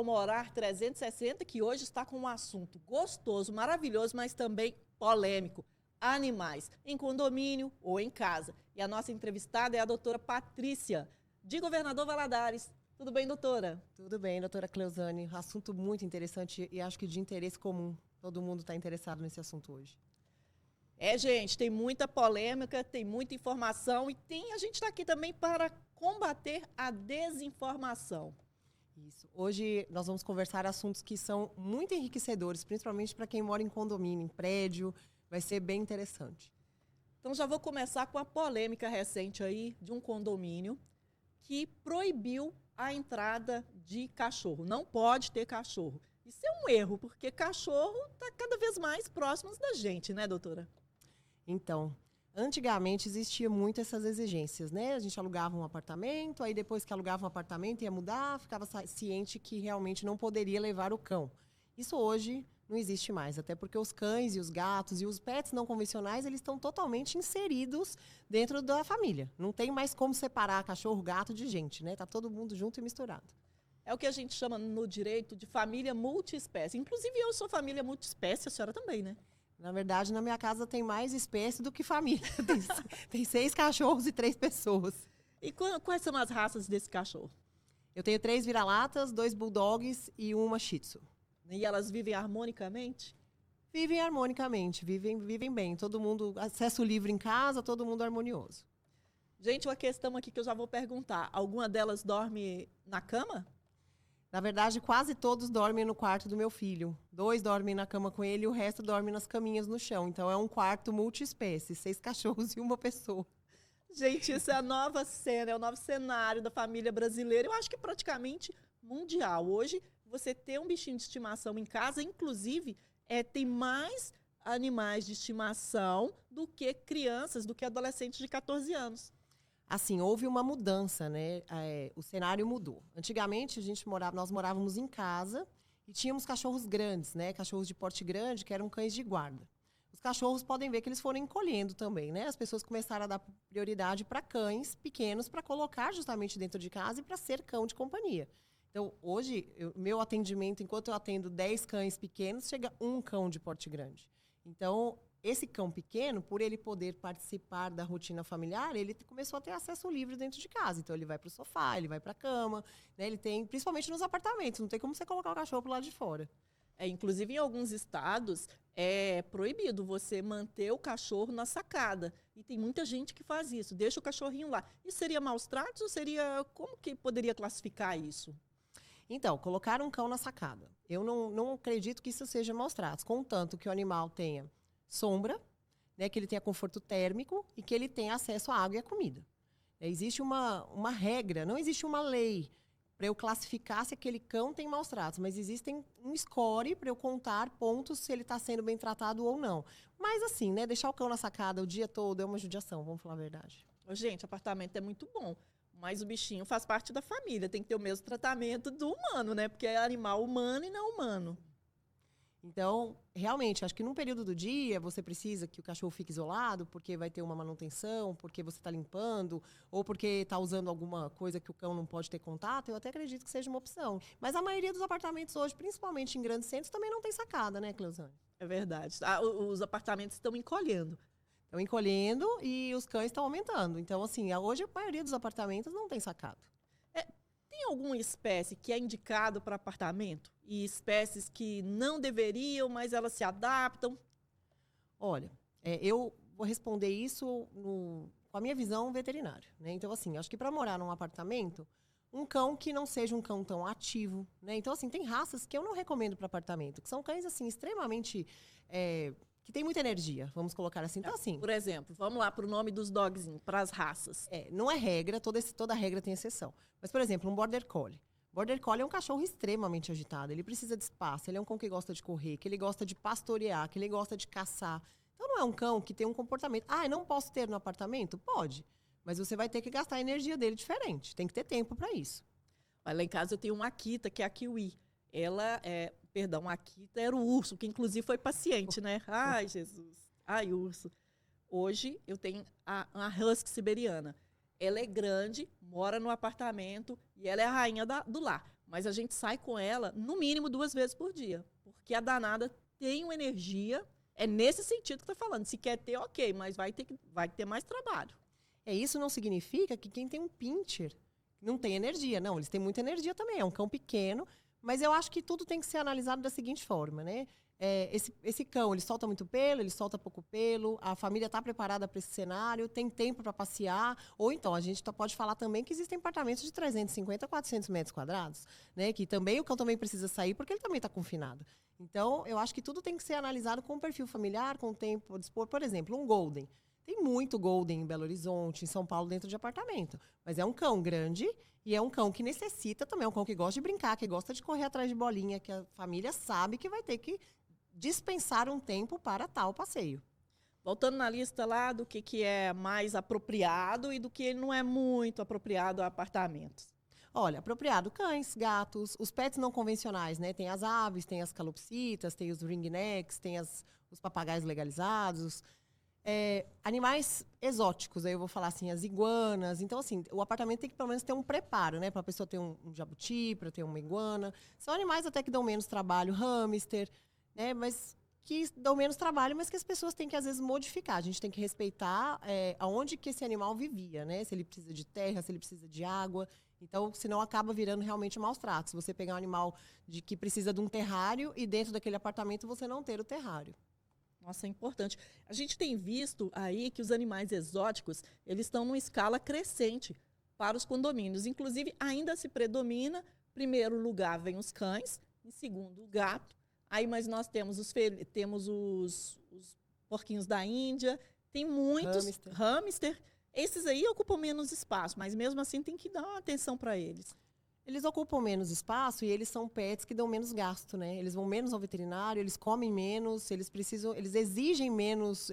ao Morar 360, que hoje está com um assunto gostoso, maravilhoso, mas também polêmico. Animais, em condomínio ou em casa. E a nossa entrevistada é a doutora Patrícia, de Governador Valadares. Tudo bem, doutora? Tudo bem, doutora Cleusane. Assunto muito interessante e acho que de interesse comum. Todo mundo está interessado nesse assunto hoje. Gente, tem muita polêmica, tem muita informação e a gente está aqui também para combater a desinformação. Isso. Hoje nós vamos conversar assuntos que são muito enriquecedores, principalmente para quem mora em condomínio, em prédio. Vai ser bem interessante. Então já vou começar com a polêmica recente aí de um condomínio que proibiu a entrada de cachorro. Não pode ter cachorro. Isso é um erro, porque cachorro está cada vez mais próximos da gente, né, doutora? Então, antigamente existia muito essas exigências, né? A gente alugava um apartamento, aí depois que alugava um apartamento ia mudar, ficava ciente que realmente não poderia levar o cão. Isso hoje não existe mais, até porque os cães e os gatos e os pets não convencionais, eles estão totalmente inseridos dentro da família. Não tem mais como separar cachorro, gato de gente, né? Tá todo mundo junto e misturado. É o que a gente chama no direito de família multiespécie. Inclusive eu sou família multiespécie, a senhora também, né? Na verdade, na minha casa tem mais espécie do que família. Tem 6 cachorros e 3 pessoas. E quais são as raças desse cachorro? Eu tenho 3 vira-latas, 2 bulldogs e uma shih tzu. E elas vivem harmonicamente? Vivem harmonicamente, vivem bem. Todo mundo, acesso livre em casa, todo mundo harmonioso. Gente, uma questão aqui que eu já vou perguntar. Alguma delas dorme na cama? Na verdade, quase todos dormem no quarto do meu filho. 2 dormem na cama com ele e o resto dorme nas caminhas no chão. Então é um quarto multiespécie, 6 cachorros e uma pessoa. Gente, isso é a nova cena, é o novo cenário da família brasileira. Eu acho que praticamente mundial. Hoje, você ter um bichinho de estimação em casa, inclusive, tem mais animais de estimação do que crianças, do que adolescentes de 14 anos. Assim, houve uma mudança, né? O cenário mudou. Antigamente, nós morávamos em casa e tínhamos cachorros grandes, né? Cachorros de porte grande, que eram cães de guarda. Os cachorros podem ver que eles foram encolhendo também, né? As pessoas começaram a dar prioridade para cães pequenos para colocar justamente dentro de casa e para ser cão de companhia. Então, hoje, meu atendimento, enquanto eu atendo 10 cães pequenos, chega um cão de porte grande. Então, esse cão pequeno, por ele poder participar da rotina familiar, ele começou a ter acesso livre dentro de casa. Então, ele vai para o sofá, ele vai para a cama, né? Ele tem, principalmente nos apartamentos, não tem como você colocar o cachorro para o lado de fora. Inclusive, em alguns estados, é proibido você manter o cachorro na sacada. E tem muita gente que faz isso, deixa o cachorrinho lá. Isso seria maus tratos ou seria... Como que poderia classificar isso? Então, colocar um cão na sacada. Eu não acredito que isso seja maus tratos, contanto que o animal tenha sombra, né, que ele tenha conforto térmico e que ele tenha acesso à água e à comida. Existe uma regra, não existe uma lei para eu classificar se aquele cão tem maus tratos, mas existem um score para eu contar pontos se ele está sendo bem tratado ou não. Mas assim, né, deixar o cão na sacada o dia todo é uma judiação, vamos falar a verdade. Gente, apartamento é muito bom, mas o bichinho faz parte da família, tem que ter o mesmo tratamento do humano, né? Porque é animal humano e não humano. Então, realmente, acho que num período do dia você precisa que o cachorro fique isolado, porque vai ter uma manutenção, porque você está limpando, ou porque está usando alguma coisa que o cão não pode ter contato. Eu até acredito que seja uma opção. Mas a maioria dos apartamentos hoje, principalmente em grandes centros, também não tem sacada, né, Cleusane? É verdade. Os apartamentos estão encolhendo. Estão encolhendo e os cães estão aumentando. Então, assim, hoje a maioria dos apartamentos não tem sacada. Tem alguma espécie que é indicado para apartamento? E espécies que não deveriam, mas elas se adaptam? Olha, eu vou responder isso com a minha visão veterinária, né? Então, assim, acho que para morar num apartamento, um cão que não seja um cão tão ativo, né? Então, assim, tem raças que eu não recomendo para apartamento, que são cães, assim, extremamente... que tem muita energia, vamos colocar assim. Então, assim... Por exemplo, vamos lá para o nome dos dogzinhos, para as raças. Não é regra, toda regra tem exceção. Mas, por exemplo, um Border Collie. Border Collie é um cachorro extremamente agitado, ele precisa de espaço, ele é um cão que gosta de correr, que ele gosta de pastorear, que ele gosta de caçar. Então, não é um cão que tem um comportamento... eu não posso ter no apartamento? Pode. Mas você vai ter que gastar a energia dele diferente. Tem que ter tempo para isso. Lá em casa eu tenho uma Akita, que é a Kiwi. Ela a Akita era o urso, que inclusive foi paciente, né? Ai, Jesus. Ai, urso. Hoje eu tenho a Husky siberiana. Ela é grande, mora no apartamento e ela é a rainha do lar. mas a gente sai com ela no mínimo 2 vezes por dia, porque a danada tem uma energia, é nesse sentido que tá falando. Se quer ter, ok, mas vai ter mais trabalho. Isso não significa que quem tem um pincher não tem energia. Não, eles têm muita energia também. É um cão pequeno, mas eu acho que tudo tem que ser analisado da seguinte forma, né? Esse cão, ele solta muito pelo, ele solta pouco pelo, a família está preparada para esse cenário, tem tempo para passear, ou então a gente pode falar também que existem apartamentos de 350 a 400 metros quadrados, né? Que também o cão também precisa sair porque ele também está confinado. Então, eu acho que tudo tem que ser analisado com o perfil familiar, com o tempo a dispor. Por exemplo, um Golden. Tem muito Golden em Belo Horizonte, em São Paulo, dentro de apartamento. Mas é um cão grande e é um cão que necessita também, é um cão que gosta de brincar, que gosta de correr atrás de bolinha, que a família sabe que vai ter que dispensar um tempo para tal passeio. Voltando na lista lá do que é mais apropriado e do que não é muito apropriado a apartamentos. Olha, apropriado, cães, gatos, os pets não convencionais, né? Tem as aves, tem as calopsitas, tem os ringnecks, tem os papagaios legalizados. Animais exóticos, aí eu vou falar assim, as iguanas. Então, assim, o apartamento tem que pelo menos ter um preparo, né? Para a pessoa ter um jabuti, para ter uma iguana. São animais até que dão menos trabalho, hamster, né? Mas que dão menos trabalho, mas que as pessoas têm que, às vezes, modificar. A gente tem que respeitar aonde que esse animal vivia, né? Se ele precisa de terra, se ele precisa de água. Então, senão acaba virando realmente maus tratos. Se você pegar um animal que precisa de um terrário e dentro daquele apartamento você não ter o terrário. Nossa, é importante. A gente tem visto aí que os animais exóticos, eles estão numa escala crescente para os condomínios. Inclusive, ainda se predomina, em primeiro lugar vem os cães, em segundo o gato. Aí, mas nós temos os porquinhos da Índia, tem muitos hamster. Esses aí ocupam menos espaço, mas mesmo assim tem que dar uma atenção para eles. Eles ocupam menos espaço e eles são pets que dão menos gasto, né? Eles vão menos ao veterinário, eles comem menos, eles exigem menos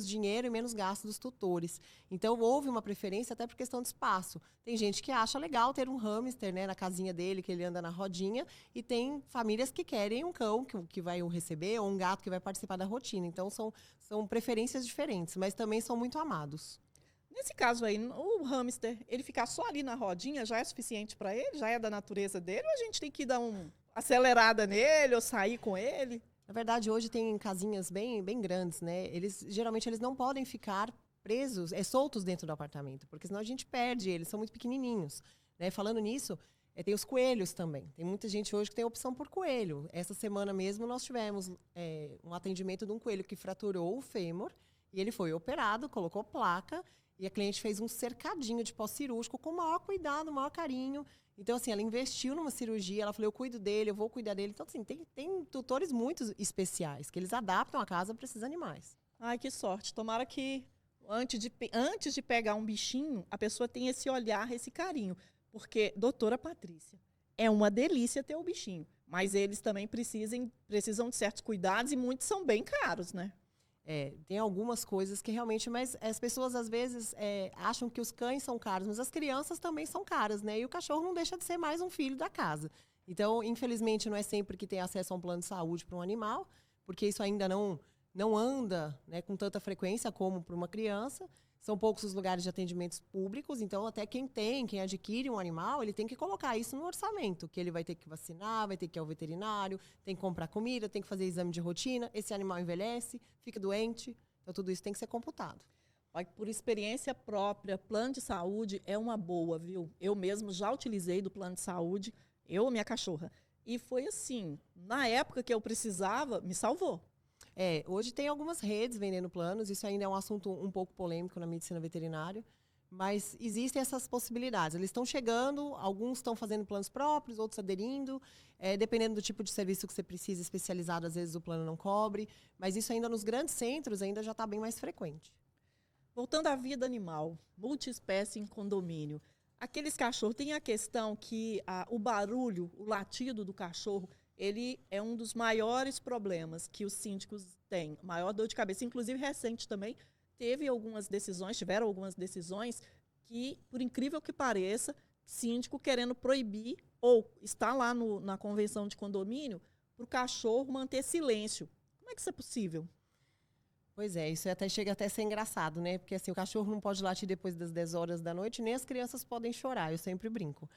dinheiro e menos gasto dos tutores. Então, houve uma preferência até por questão de espaço. Tem gente que acha legal ter um hamster, né, na casinha dele, que ele anda na rodinha, e tem famílias que querem um cão que vai o receber, ou um gato que vai participar da rotina. Então, são preferências diferentes, mas também são muito amados. Nesse caso aí, o hamster, ele ficar só ali na rodinha já é suficiente para ele? Já é da natureza dele? Ou a gente tem que dar uma acelerada nele ou sair com ele? Na verdade, hoje tem casinhas bem, bem grandes, né? Geralmente eles não podem ficar presos, soltos dentro do apartamento, porque senão a gente perde eles, são muito pequenininhos. Né? Falando nisso, tem os coelhos também. Tem muita gente hoje que tem opção por coelho. Essa semana mesmo nós tivemos um atendimento de um coelho que fraturou o fêmur e ele foi operado, colocou placa. E a cliente fez um cercadinho de pós-cirúrgico com o maior cuidado, o maior carinho. Então, assim, ela investiu numa cirurgia, ela falou, eu cuido dele, eu vou cuidar dele. Então, assim, tem tutores muito especiais, que eles adaptam a casa para esses animais. Ai, que sorte. Tomara que, antes de pegar um bichinho, a pessoa tenha esse olhar, esse carinho. Porque, doutora Patrícia, é uma delícia ter o bichinho. Mas eles também precisam de certos cuidados e muitos são bem caros, né? Tem algumas coisas que realmente, mas as pessoas às vezes acham que os cães são caros, mas as crianças também são caras, né? E o cachorro não deixa de ser mais um filho da casa. Então, infelizmente, não é sempre que tem acesso a um plano de saúde para um animal, porque isso ainda não anda, né, com tanta frequência como para uma criança. São poucos os lugares de atendimentos públicos, então até quem adquire um animal, ele tem que colocar isso no orçamento, que ele vai ter que vacinar, vai ter que ir ao veterinário, tem que comprar comida, tem que fazer exame de rotina, esse animal envelhece, fica doente, então tudo isso tem que ser computado. Por experiência própria, plano de saúde é uma boa, viu? Eu mesmo já utilizei do plano de saúde, eu e minha cachorra. E foi assim, na época que eu precisava, me salvou. Hoje tem algumas redes vendendo planos, isso ainda é um assunto um pouco polêmico na medicina veterinária, mas existem essas possibilidades. Eles estão chegando, alguns estão fazendo planos próprios, outros aderindo, dependendo do tipo de serviço que você precisa especializado, às vezes o plano não cobre, mas isso ainda nos grandes centros ainda já está bem mais frequente. Voltando à vida animal, multiespécie em condomínio, aqueles cachorros, tem a questão que o barulho, o latido do cachorro, ele é um dos maiores problemas que os síndicos têm, maior dor de cabeça. Inclusive, recente também, tiveram algumas decisões que, por incrível que pareça, síndico querendo proibir, ou está lá na convenção de condomínio, para o cachorro manter silêncio. Como é que isso é possível? Pois é, isso chega até a ser engraçado, né? Porque assim, o cachorro não pode latir depois das 10 horas da noite, nem as crianças podem chorar, eu sempre brinco.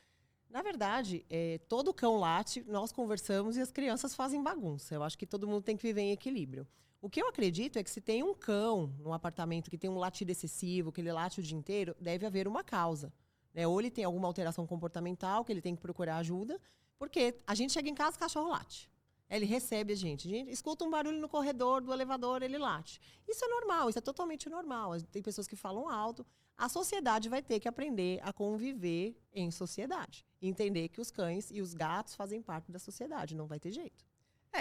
Na verdade, todo cão late, nós conversamos e as crianças fazem bagunça. Eu acho que todo mundo tem que viver em equilíbrio. O que eu acredito é que se tem um cão num apartamento que tem um latido excessivo, que ele late o dia inteiro, deve haver uma causa. Né? Ou ele tem alguma alteração comportamental, que ele tem que procurar ajuda, porque a gente chega em casa, o cachorro late. Ele recebe a gente escuta um barulho no corredor do elevador, ele late. Isso é normal, isso é totalmente normal. Tem pessoas que falam alto. A sociedade vai ter que aprender a conviver em sociedade. Entender que os cães e os gatos fazem parte da sociedade, não vai ter jeito.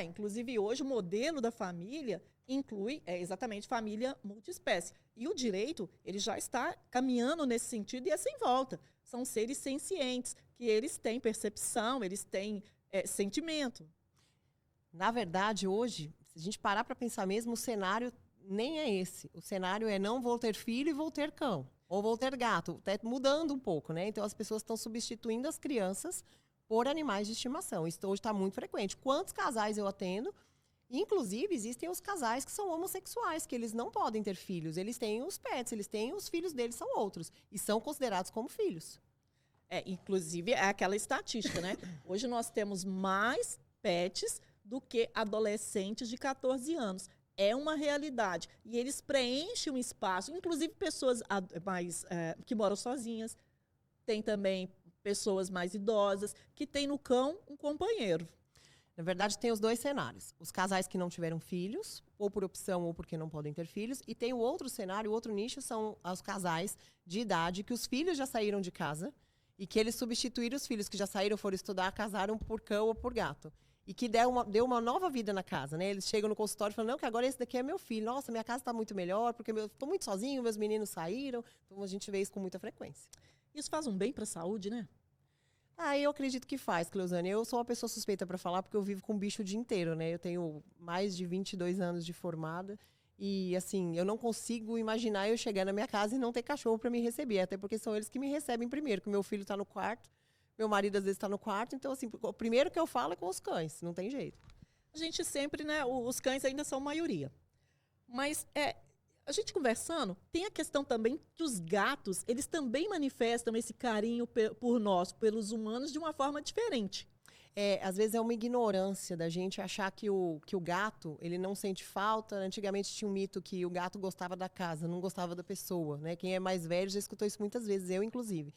Inclusive hoje o modelo da família inclui exatamente família multiespécie. E o direito, ele já está caminhando nesse sentido e é sem volta. São seres sencientes, que eles têm percepção, eles têm sentimento. Na verdade, hoje, se a gente parar para pensar mesmo, o cenário nem é esse. O cenário é não vou ter filho e vou ter cão. Ou vou ter gato. Está mudando um pouco, né? Então, as pessoas estão substituindo as crianças por animais de estimação. Isso hoje está muito frequente. Quantos casais eu atendo? Inclusive, existem os casais que são homossexuais, que eles não podem ter filhos. Eles têm os pets, eles têm os filhos deles, são outros. E são considerados como filhos. Inclusive, é aquela estatística, né? Hoje nós temos mais pets do que adolescentes de 14 anos. É uma realidade. E eles preenchem um espaço, inclusive pessoas que moram sozinhas. Tem também pessoas mais idosas que têm no cão um companheiro. Na verdade, tem os dois cenários. Os casais que não tiveram filhos, ou por opção ou porque não podem ter filhos. E tem o outro cenário, o outro nicho, são os casais de idade que os filhos já saíram de casa e que eles substituíram os filhos que já saíram, foram estudar, casaram por cão ou por gato. E que deu uma nova vida na casa, né? Eles chegam no consultório e falam, não, que agora esse daqui é meu filho. Nossa, minha casa está muito melhor, porque eu estou muito sozinho, meus meninos saíram. Então, a gente vê isso com muita frequência. Isso faz um bem para a saúde, né? Eu acredito que faz, Cleusane. Eu sou uma pessoa suspeita para falar, porque eu vivo com bicho o dia inteiro, né? Eu tenho mais de 22 anos de formada. E, assim, eu não consigo imaginar eu chegar na minha casa e não ter cachorro para me receber. Até porque são eles que me recebem primeiro, que o meu filho está no quarto. Meu marido, às vezes, está no quarto. Então, assim, o primeiro que eu falo é com os cães. Não tem jeito. A gente sempre, né? Os cães ainda são maioria. Mas, a gente conversando, tem a questão também que os gatos, eles também manifestam esse carinho por nós, pelos humanos, de uma forma diferente. Às vezes é uma ignorância da gente achar que o gato, ele não sente falta. Antigamente tinha um mito que o gato gostava da casa, não gostava da pessoa, né? Quem é mais velho já escutou isso muitas vezes, eu inclusive.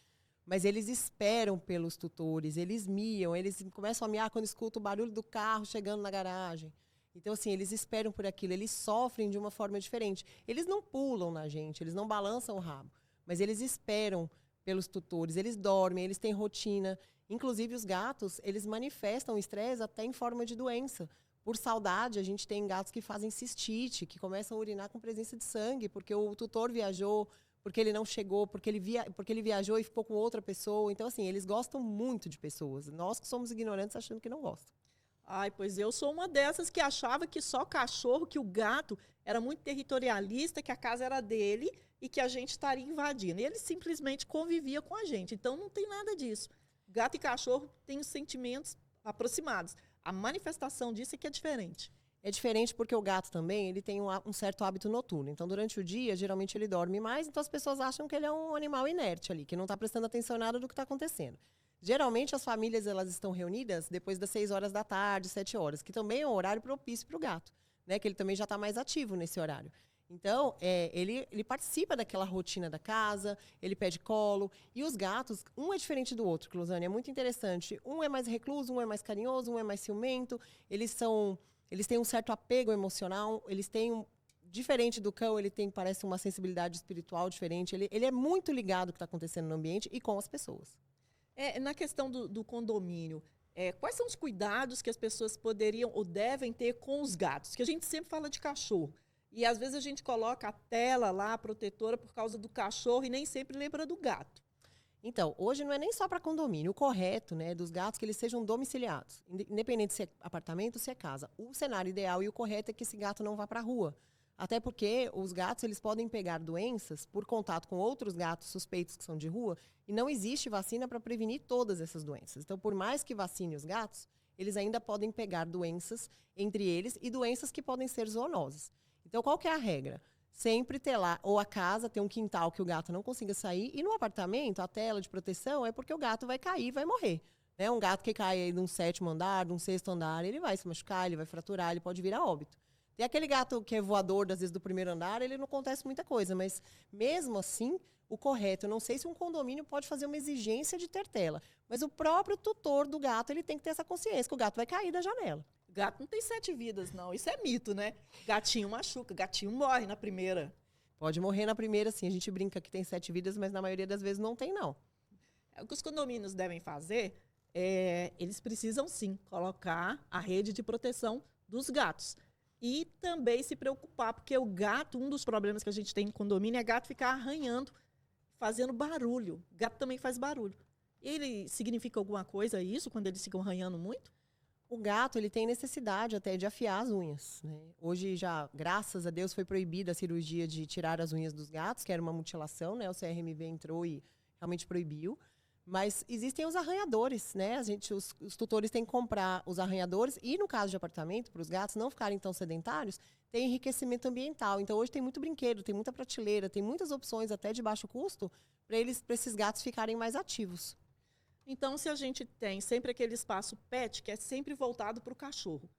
Mas eles esperam pelos tutores, eles miam, eles começam a miar quando escutam o barulho do carro chegando na garagem. Então, assim, eles esperam por aquilo, eles sofrem de uma forma diferente. Eles não pulam na gente, eles não balançam o rabo, mas eles esperam pelos tutores, eles dormem, eles têm rotina. Inclusive, os gatos, eles manifestam estresse até em forma de doença. Por saudade, a gente tem gatos que fazem cistite, que começam a urinar com presença de sangue, porque o tutor viajou, porque ele não chegou, porque ele viajou e ficou com outra pessoa. Então, assim, eles gostam muito de pessoas. Nós que somos ignorantes achando que não gostam. Pois eu sou uma dessas que achava que só cachorro, que o gato era muito territorialista, que a casa era dele e que a gente estaria invadindo. E ele simplesmente convivia com a gente. Então, não tem nada disso. Gato e cachorro têm os sentimentos aproximados. A manifestação disso é que é diferente. É diferente porque o gato também ele tem um certo hábito noturno. Então, durante o dia, geralmente ele dorme mais. Então, as pessoas acham que ele é um animal inerte ali, que não está prestando atenção em nada do que está acontecendo. Geralmente, as famílias elas estão reunidas depois das 6 horas da tarde, 7 horas, que também é um horário propício para o gato, né? Que ele também já está mais ativo nesse horário. Então, ele participa daquela rotina da casa, ele pede colo. E os gatos, um é diferente do outro, Cleusane, é muito interessante. Um é mais recluso, um é mais carinhoso, um é mais ciumento. Eles têm um certo apego emocional, diferente do cão, parece uma sensibilidade espiritual diferente. Ele é muito ligado ao que está acontecendo no ambiente e com as pessoas. Na questão do condomínio, quais são os cuidados que as pessoas poderiam ou devem ter com os gatos? Que a gente sempre fala de cachorro. E, às vezes, a gente coloca a tela lá, protetora, por causa do cachorro e nem sempre lembra do gato. Então, hoje não é nem só para condomínio. O correto, né, dos gatos é que eles sejam domiciliados. Independente se é apartamento ou se é casa. O cenário ideal e o correto é que esse gato não vá para a rua. Até porque os gatos eles podem pegar doenças por contato com outros gatos suspeitos que são de rua e não existe vacina para prevenir todas essas doenças. Então, por mais que vacine os gatos, eles ainda podem pegar doenças entre eles e doenças que podem ser zoonoses. Então, qual que é a regra? sempre ter lá, ou a casa tem um quintal que o gato não consiga sair, e no apartamento, a tela de proteção é porque o gato vai cair e vai morrer. Né? Um gato que cai aí de um 7º andar, de um 6º andar, ele vai se machucar, ele vai fraturar, ele pode vir a óbito. Tem aquele gato que é voador, às vezes, do 1º andar, ele não acontece muita coisa, mas mesmo assim, o correto, eu não sei se um condomínio pode fazer uma exigência de ter tela, mas o próprio tutor do gato, ele tem que ter essa consciência que o gato vai cair da janela. Gato não tem 7 vidas, não. Isso é mito, né? Gatinho machuca, gatinho morre na primeira. Pode morrer na primeira, sim. A gente brinca que tem 7 vidas, mas na maioria das vezes não tem, não. O que os condomínios devem fazer, eles precisam, sim, colocar a rede de proteção dos gatos. E também se preocupar, porque o gato, um dos problemas que a gente tem em condomínio é gato ficar arranhando, fazendo barulho. Gato também faz barulho. Ele significa alguma coisa isso, quando eles ficam arranhando muito? O gato, ele tem necessidade até de afiar as unhas, né? Hoje já, graças a Deus, foi proibida a cirurgia de tirar as unhas dos gatos, que era uma mutilação, né? O CRMV entrou e realmente proibiu. Mas existem os arranhadores, né? Os tutores têm que comprar os arranhadores e, no caso de apartamento, para os gatos não ficarem tão sedentários, tem enriquecimento ambiental. Então, hoje tem muito brinquedo, tem muita prateleira, tem muitas opções até de baixo custo para esses gatos ficarem mais ativos. Então, se a gente tem sempre aquele espaço pet, que é sempre voltado para o cachorro,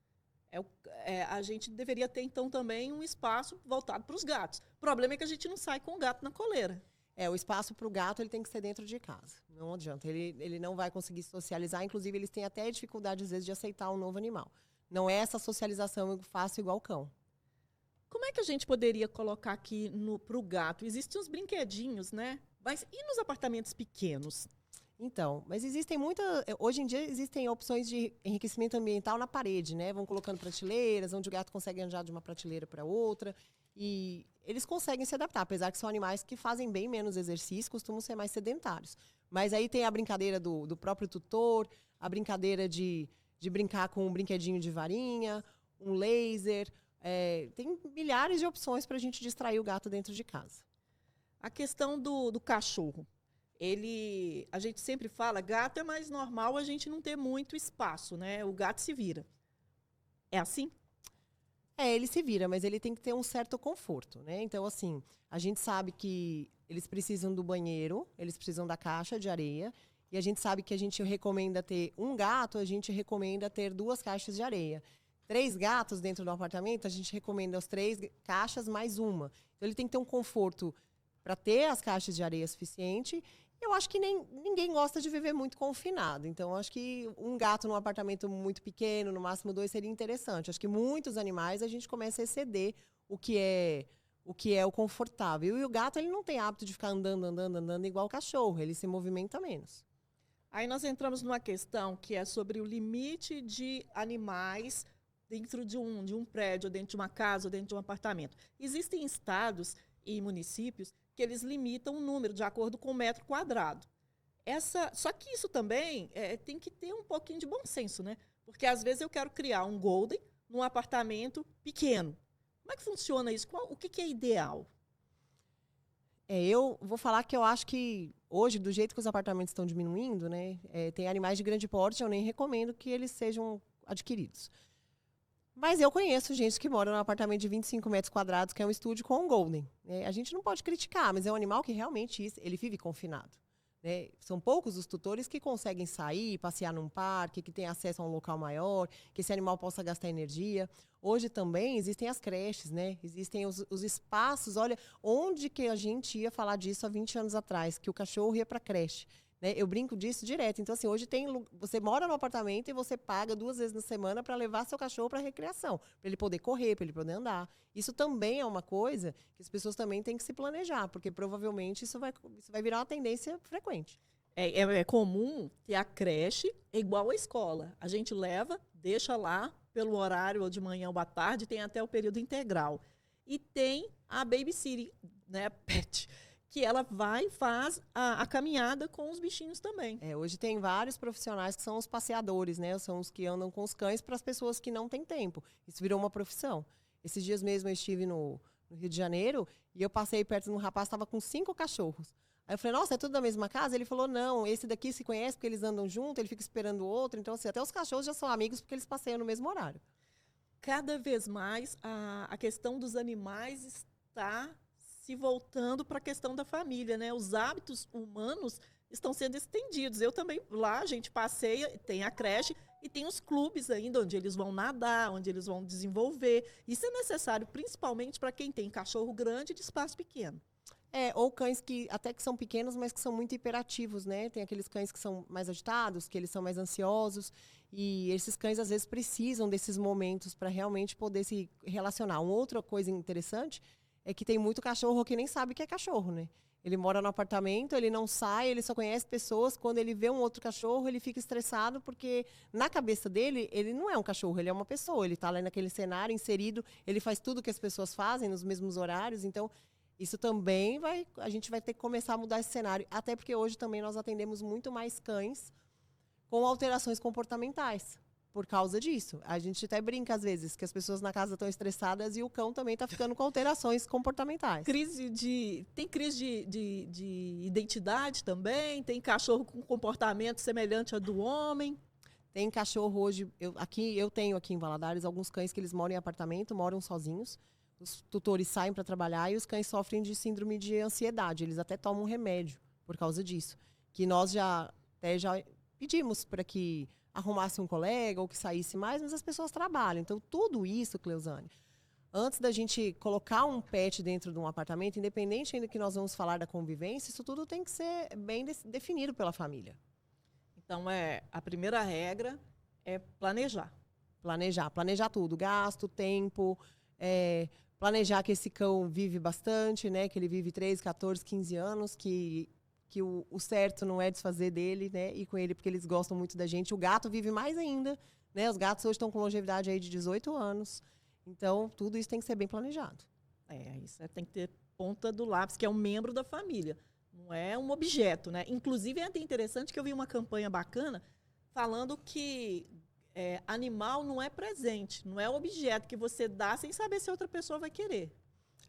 a gente deveria ter, então, também um espaço voltado para os gatos. O problema é que a gente não sai com o gato na coleira. O espaço para o gato ele tem que ser dentro de casa. Não adianta, ele não vai conseguir socializar. Inclusive, eles têm até dificuldade, às vezes, de aceitar um novo animal. Não é essa socialização fácil igual o cão. Como é que a gente poderia colocar aqui para o gato? Existem uns brinquedinhos, né? Mas e nos apartamentos pequenos? Então, mas hoje em dia existem opções de enriquecimento ambiental na parede, né? Vão colocando prateleiras, onde o gato consegue andar de uma prateleira para outra. E eles conseguem se adaptar, apesar que são animais que fazem bem menos exercício, costumam ser mais sedentários. Mas aí tem a brincadeira do próprio tutor, a brincadeira de brincar com um brinquedinho de varinha, um laser. Tem milhares de opções para a gente distrair o gato dentro de casa. A questão do cachorro. A gente sempre fala, gato é mais normal a gente não ter muito espaço, né? O gato se vira. É assim? Ele se vira, mas ele tem que ter um certo conforto, né? Então, assim, a gente sabe que eles precisam do banheiro, eles precisam da caixa de areia, e a gente sabe que a gente recomenda ter um gato, a gente recomenda ter 2 caixas de areia. 3 gatos dentro do apartamento, a gente recomenda as 3 caixas mais uma. Então, ele tem que ter um conforto para ter as caixas de areia suficiente. Eu acho que ninguém gosta de viver muito confinado. Então, acho que um gato num apartamento muito pequeno, no máximo 2, seria interessante. Acho que muitos animais a gente começa a exceder o que é o confortável. E o gato, ele não tem hábito de ficar andando igual o cachorro. Ele se movimenta menos. Aí nós entramos numa questão que é sobre o limite de animais dentro de um prédio, dentro de uma casa, ou dentro de um apartamento. Existem estados e municípios que eles limitam o número de acordo com o metro quadrado. Só que isso também tem que ter um pouquinho de bom senso, né? Porque às vezes eu quero criar um golden num apartamento pequeno. Como é que funciona isso? O que é ideal? Eu vou falar que eu acho que hoje, do jeito que os apartamentos estão diminuindo, né, tem animais de grande porte, eu nem recomendo que eles sejam adquiridos. Mas eu conheço gente que mora num apartamento de 25 metros quadrados, que é um estúdio com um golden. A gente não pode criticar, mas é um animal que realmente ele vive confinado. Né? São poucos os tutores que conseguem sair, passear num parque, que tem acesso a um local maior, que esse animal possa gastar energia. Hoje também existem as creches, né? Existem os espaços. Olha, onde que a gente ia falar disso há 20 anos atrás? Que o cachorro ia para a creche. Né? Eu brinco disso direto. Então, assim, hoje você mora no apartamento e você paga 2 vezes na semana para levar seu cachorro para recreação, para ele poder correr, para ele poder andar. Isso também é uma coisa que as pessoas também têm que se planejar, porque provavelmente isso vai virar uma tendência frequente. É comum que a creche é igual à escola. A gente leva, deixa lá pelo horário ou de manhã ou à tarde, tem até o período integral. E tem a babysitter, né, pet, que ela vai e faz a caminhada com os bichinhos também. Hoje tem vários profissionais que são os passeadores, né? São os que andam com os cães para as pessoas que não têm tempo. Isso virou uma profissão. Esses dias mesmo eu estive no Rio de Janeiro e eu passei perto de um rapaz que estava com 5 cachorros. Aí eu falei, nossa, é tudo da mesma casa? Ele falou, não, esse daqui se conhece porque eles andam junto, ele fica esperando o outro. Então, assim, até os cachorros já são amigos porque eles passeiam no mesmo horário. Cada vez mais a questão dos animais está se voltando para a questão da família, né? Os hábitos humanos estão sendo estendidos. Eu também, lá a gente passeia, tem a creche e tem os clubes ainda, onde eles vão nadar, onde eles vão desenvolver. Isso é necessário, principalmente para quem tem cachorro grande de espaço pequeno. Ou cães que até que são pequenos, mas que são muito hiperativos, né? Tem aqueles cães que são mais agitados, que eles são mais ansiosos. E esses cães, às vezes, precisam desses momentos para realmente poder se relacionar. Uma outra coisa interessante é que tem muito cachorro que nem sabe que é cachorro, né? Ele mora no apartamento, ele não sai, ele só conhece pessoas. Quando ele vê um outro cachorro, ele fica estressado, porque na cabeça dele, ele não é um cachorro, ele é uma pessoa. Ele está lá naquele cenário inserido, ele faz tudo que as pessoas fazem nos mesmos horários. Então, isso também a gente vai ter que começar a mudar esse cenário. Até porque hoje também nós atendemos muito mais cães com alterações comportamentais. Por causa disso. A gente até brinca, às vezes, que as pessoas na casa estão estressadas e o cão também está ficando com alterações comportamentais. Tem crise de identidade também? Tem cachorro com comportamento semelhante ao do homem? Tem cachorro hoje... Eu tenho aqui em Valadares alguns cães que eles moram em apartamento, moram sozinhos. Os tutores saem para trabalhar e os cães sofrem de síndrome de ansiedade. Eles até tomam remédio por causa disso. Que nós já pedimos para que arrumasse um colega ou que saísse mais, mas as pessoas trabalham. Então, tudo isso, Cleusane, antes da gente colocar um pet dentro de um apartamento, independente ainda que nós vamos falar da convivência, isso tudo tem que ser bem definido pela família. Então, a primeira regra é planejar. Planejar tudo, gasto, tempo, planejar que esse cão vive bastante, né? Que ele vive 13, 14, 15 anos, que o certo não é desfazer dele, né? E com ele, porque eles gostam muito da gente. O gato vive mais ainda, né? Os gatos hoje estão com longevidade aí de 18 anos. Então, tudo isso tem que ser bem planejado. Isso tem que ter ponta do lápis, que é um membro da família. Não é um objeto, né? Inclusive, é até interessante que eu vi uma campanha bacana falando que animal não é presente, não é objeto que você dá sem saber se outra pessoa vai querer.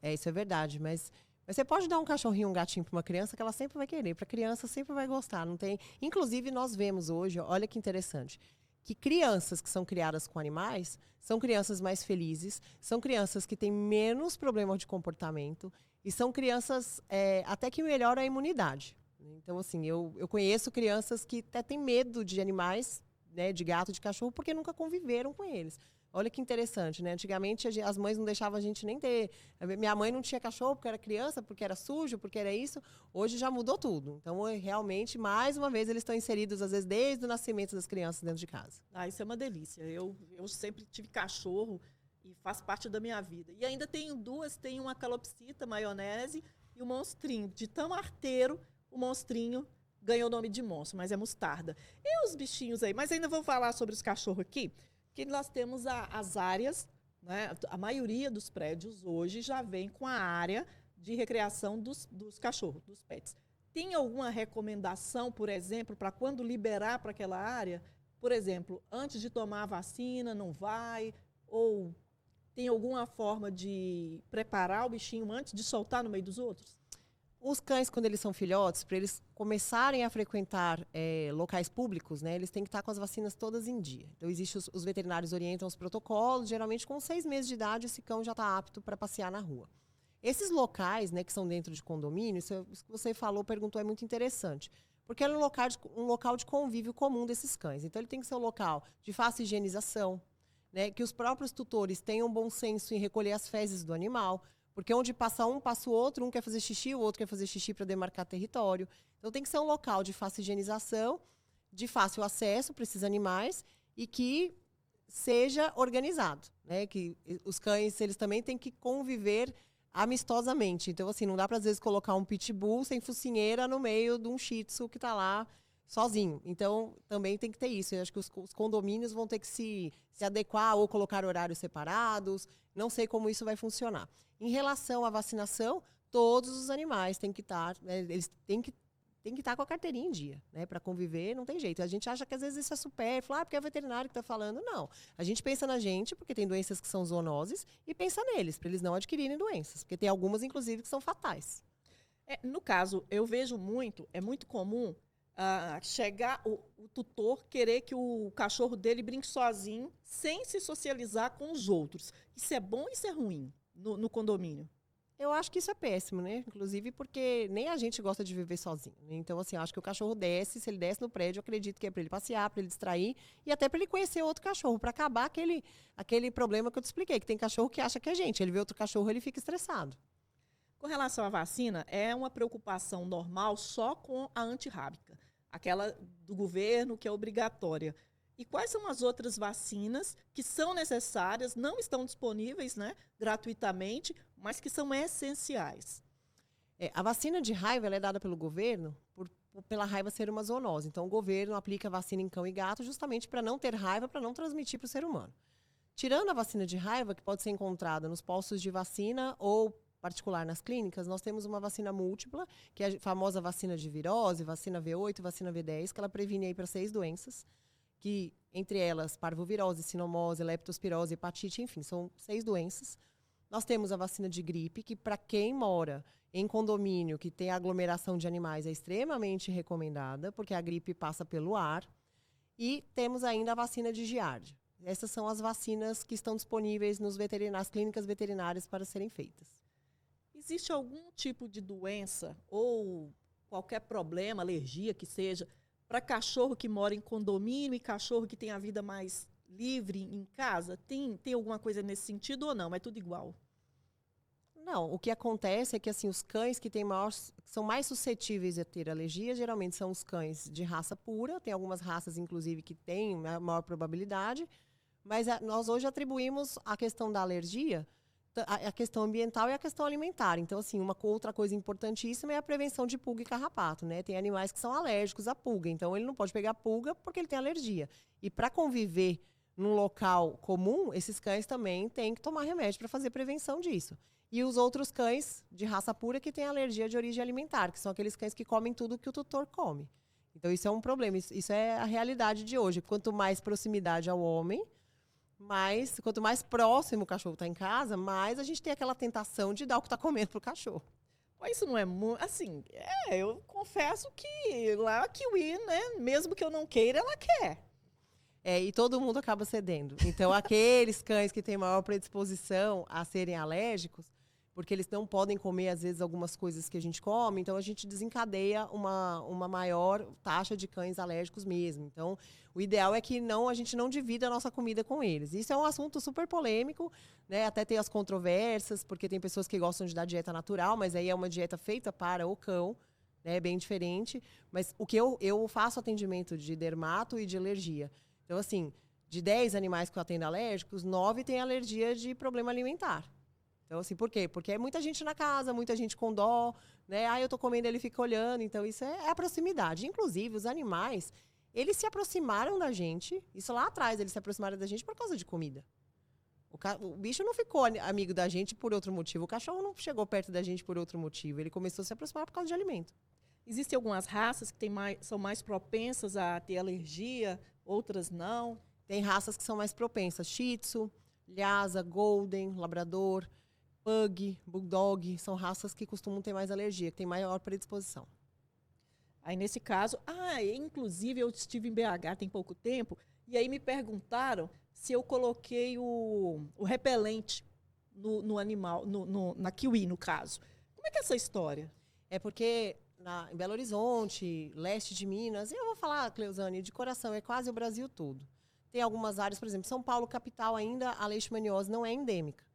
Isso é verdade, mas você pode dar um cachorrinho, um gatinho para uma criança que ela sempre vai querer. Para a criança sempre vai gostar. Não tem. Inclusive, nós vemos hoje, olha que interessante, que crianças que são criadas com animais são crianças mais felizes, são crianças que têm menos problemas de comportamento e são crianças até que melhoram a imunidade. Então, assim, eu conheço crianças que até têm medo de animais, né, de gato, de cachorro, porque nunca conviveram com eles. Olha que interessante, né? Antigamente as mães não deixavam a gente nem ter. Minha mãe não tinha cachorro porque era criança, porque era sujo, porque era isso. Hoje já mudou tudo. Então, realmente, mais uma vez, eles estão inseridos, às vezes, desde o nascimento das crianças dentro de casa. Isso é uma delícia. Eu sempre tive cachorro e faz parte da minha vida. E ainda tenho duas, tem uma calopsita, maionese, e o monstrinho. De tão arteiro, o monstrinho ganhou o nome de monstro, mas é mostarda. E os bichinhos aí? Mas ainda vou falar sobre os cachorros aqui. Que nós temos as áreas, né? A maioria dos prédios hoje já vem com a área de recreação dos cachorros, dos pets. Tem alguma recomendação, por exemplo, para quando liberar para aquela área? Por exemplo, antes de tomar a vacina, não vai? Ou tem alguma forma de preparar o bichinho antes de soltar no meio dos outros? Os cães, quando eles são filhotes, para eles começarem a frequentar locais públicos, né, eles têm que estar com as vacinas todas em dia. Então, os veterinários orientam os protocolos. Geralmente, com 6 meses de idade, esse cão já está apto para passear na rua. Esses locais, né, que são dentro de condomínio, isso que você perguntou, é muito interessante. Porque é um local de convívio comum desses cães. Então, ele tem que ser um local de fácil higienização, né, que os próprios tutores tenham bom senso em recolher as fezes do animal. Porque onde passa um, passa o outro, um quer fazer xixi, o outro quer fazer xixi para demarcar território. Então tem que ser um local de fácil higienização, de fácil acesso para esses animais e que seja organizado, né? Que os cães, eles também têm que conviver amistosamente. Então, assim, não dá para, às vezes, colocar um pitbull sem focinheira no meio de um shih tzu que está lá sozinho. Então, também tem que ter isso. Eu acho que os condomínios vão ter que se adequar ou colocar horários separados. Não sei como isso vai funcionar. Em relação à vacinação, todos os animais têm que estar, né, eles têm que estar com a carteirinha em dia, né? Para conviver, não tem jeito. A gente acha que às vezes isso é supérfluo, porque é o veterinário que está falando. Não. A gente pensa na gente, porque tem doenças que são zoonoses, e pensa neles, para eles não adquirirem doenças. Porque tem algumas, inclusive, que são fatais. No caso, eu vejo é muito comum chegar o tutor querer que o cachorro dele brinque sozinho, sem se socializar com os outros. Isso é bom ou isso é ruim no condomínio? Eu acho que isso é péssimo, né? Inclusive porque nem a gente gosta de viver sozinho, né? Então, assim, eu acho que o cachorro desce, se ele desce no prédio, eu acredito que é para ele passear, para ele distrair e até para ele conhecer outro cachorro, para acabar aquele problema que eu te expliquei, que tem cachorro que acha que é gente. Ele vê outro cachorro, ele fica estressado. Com relação à vacina, é uma preocupação normal só com a antirrábica, aquela do governo que é obrigatória. E quais são as outras vacinas que são necessárias, não estão disponíveis, né, gratuitamente, mas que são essenciais? A vacina de raiva ela é dada pelo governo pela raiva ser uma zoonose. Então, o governo aplica a vacina em cão e gato justamente para não ter raiva, para não transmitir para o ser humano. Tirando a vacina de raiva, que pode ser encontrada nos postos de vacina ou particular nas clínicas, nós temos uma vacina múltipla, que é a famosa vacina de virose, vacina V8, vacina V10, que ela previne aí para 6 doenças, que entre elas parvovirose, sinomose, leptospirose, hepatite, enfim, são 6 doenças. Nós temos a vacina de gripe, que para quem mora em condomínio que tem aglomeração de animais é extremamente recomendada, porque a gripe passa pelo ar. E temos ainda a vacina de giardia. Essas são as vacinas que estão disponíveis nas clínicas veterinárias para serem feitas. Existe algum tipo de doença ou qualquer problema, alergia que seja, para cachorro que mora em condomínio e cachorro que tem a vida mais livre em casa? Tem alguma coisa nesse sentido ou não? É tudo igual? Não, o que acontece é que assim, os cães que são mais suscetíveis a ter alergia, geralmente são os cães de raça pura, tem algumas raças, inclusive, que têm maior probabilidade, mas nós hoje atribuímos a questão da alergia a questão ambiental e a questão alimentar. Então, assim, uma outra coisa importantíssima é a prevenção de pulga e carrapato, né? Tem animais que são alérgicos à pulga, então ele não pode pegar pulga porque ele tem alergia. E para conviver num local comum, esses cães também têm que tomar remédio para fazer prevenção disso. E os outros cães de raça pura que têm alergia de origem alimentar, que são aqueles cães que comem tudo que o tutor come. Então, isso é um problema, isso é a realidade de hoje. Quanto mais proximidade ao homem, quanto mais próximo o cachorro está em casa, mais a gente tem aquela tentação de dar o que está comendo pro cachorro. Mas isso não é muito. Assim, eu confesso que lá a Kiwi, né? Mesmo que eu não queira, ela quer. E todo mundo acaba cedendo. Então, aqueles cães que têm maior predisposição a serem alérgicos, porque eles não podem comer, às vezes, algumas coisas que a gente come, então a gente desencadeia uma maior taxa de cães alérgicos mesmo. Então, o ideal é que a gente não divida a nossa comida com eles. Isso é um assunto super polêmico, né? Até tem as controvérsias, porque tem pessoas que gostam de dar dieta natural, mas aí é uma dieta feita para o cão, né? É bem diferente. Mas o que eu faço atendimento de dermato e de alergia. Então, assim, de 10 animais que eu atendo alérgicos, 9 têm alergia de problema alimentar. Então, assim, por quê? Porque é muita gente na casa, muita gente com dó, né? Eu tô comendo, ele fica olhando. Então, isso é a proximidade. Inclusive, os animais, eles se aproximaram da gente. Isso lá atrás, eles se aproximaram da gente por causa de comida. O bicho não ficou amigo da gente por outro motivo. O cachorro não chegou perto da gente por outro motivo. Ele começou a se aproximar por causa de alimento. Existem algumas raças que são mais propensas a ter alergia, outras não? Tem raças que são mais propensas. Shih Tzu, Lhasa, Golden, Labrador, Pug, Bulldog, são raças que costumam ter mais alergia, que tem maior predisposição. Aí, nesse caso, inclusive eu estive em BH tem pouco tempo, e aí me perguntaram se eu coloquei o repelente no animal, na Kiwi, no caso. Como é que é essa história? É porque em Belo Horizonte, leste de Minas, eu vou falar, Cleusane, de coração, é quase o Brasil todo. Tem algumas áreas, por exemplo, São Paulo, capital ainda, a leishmaniose não é endêmica.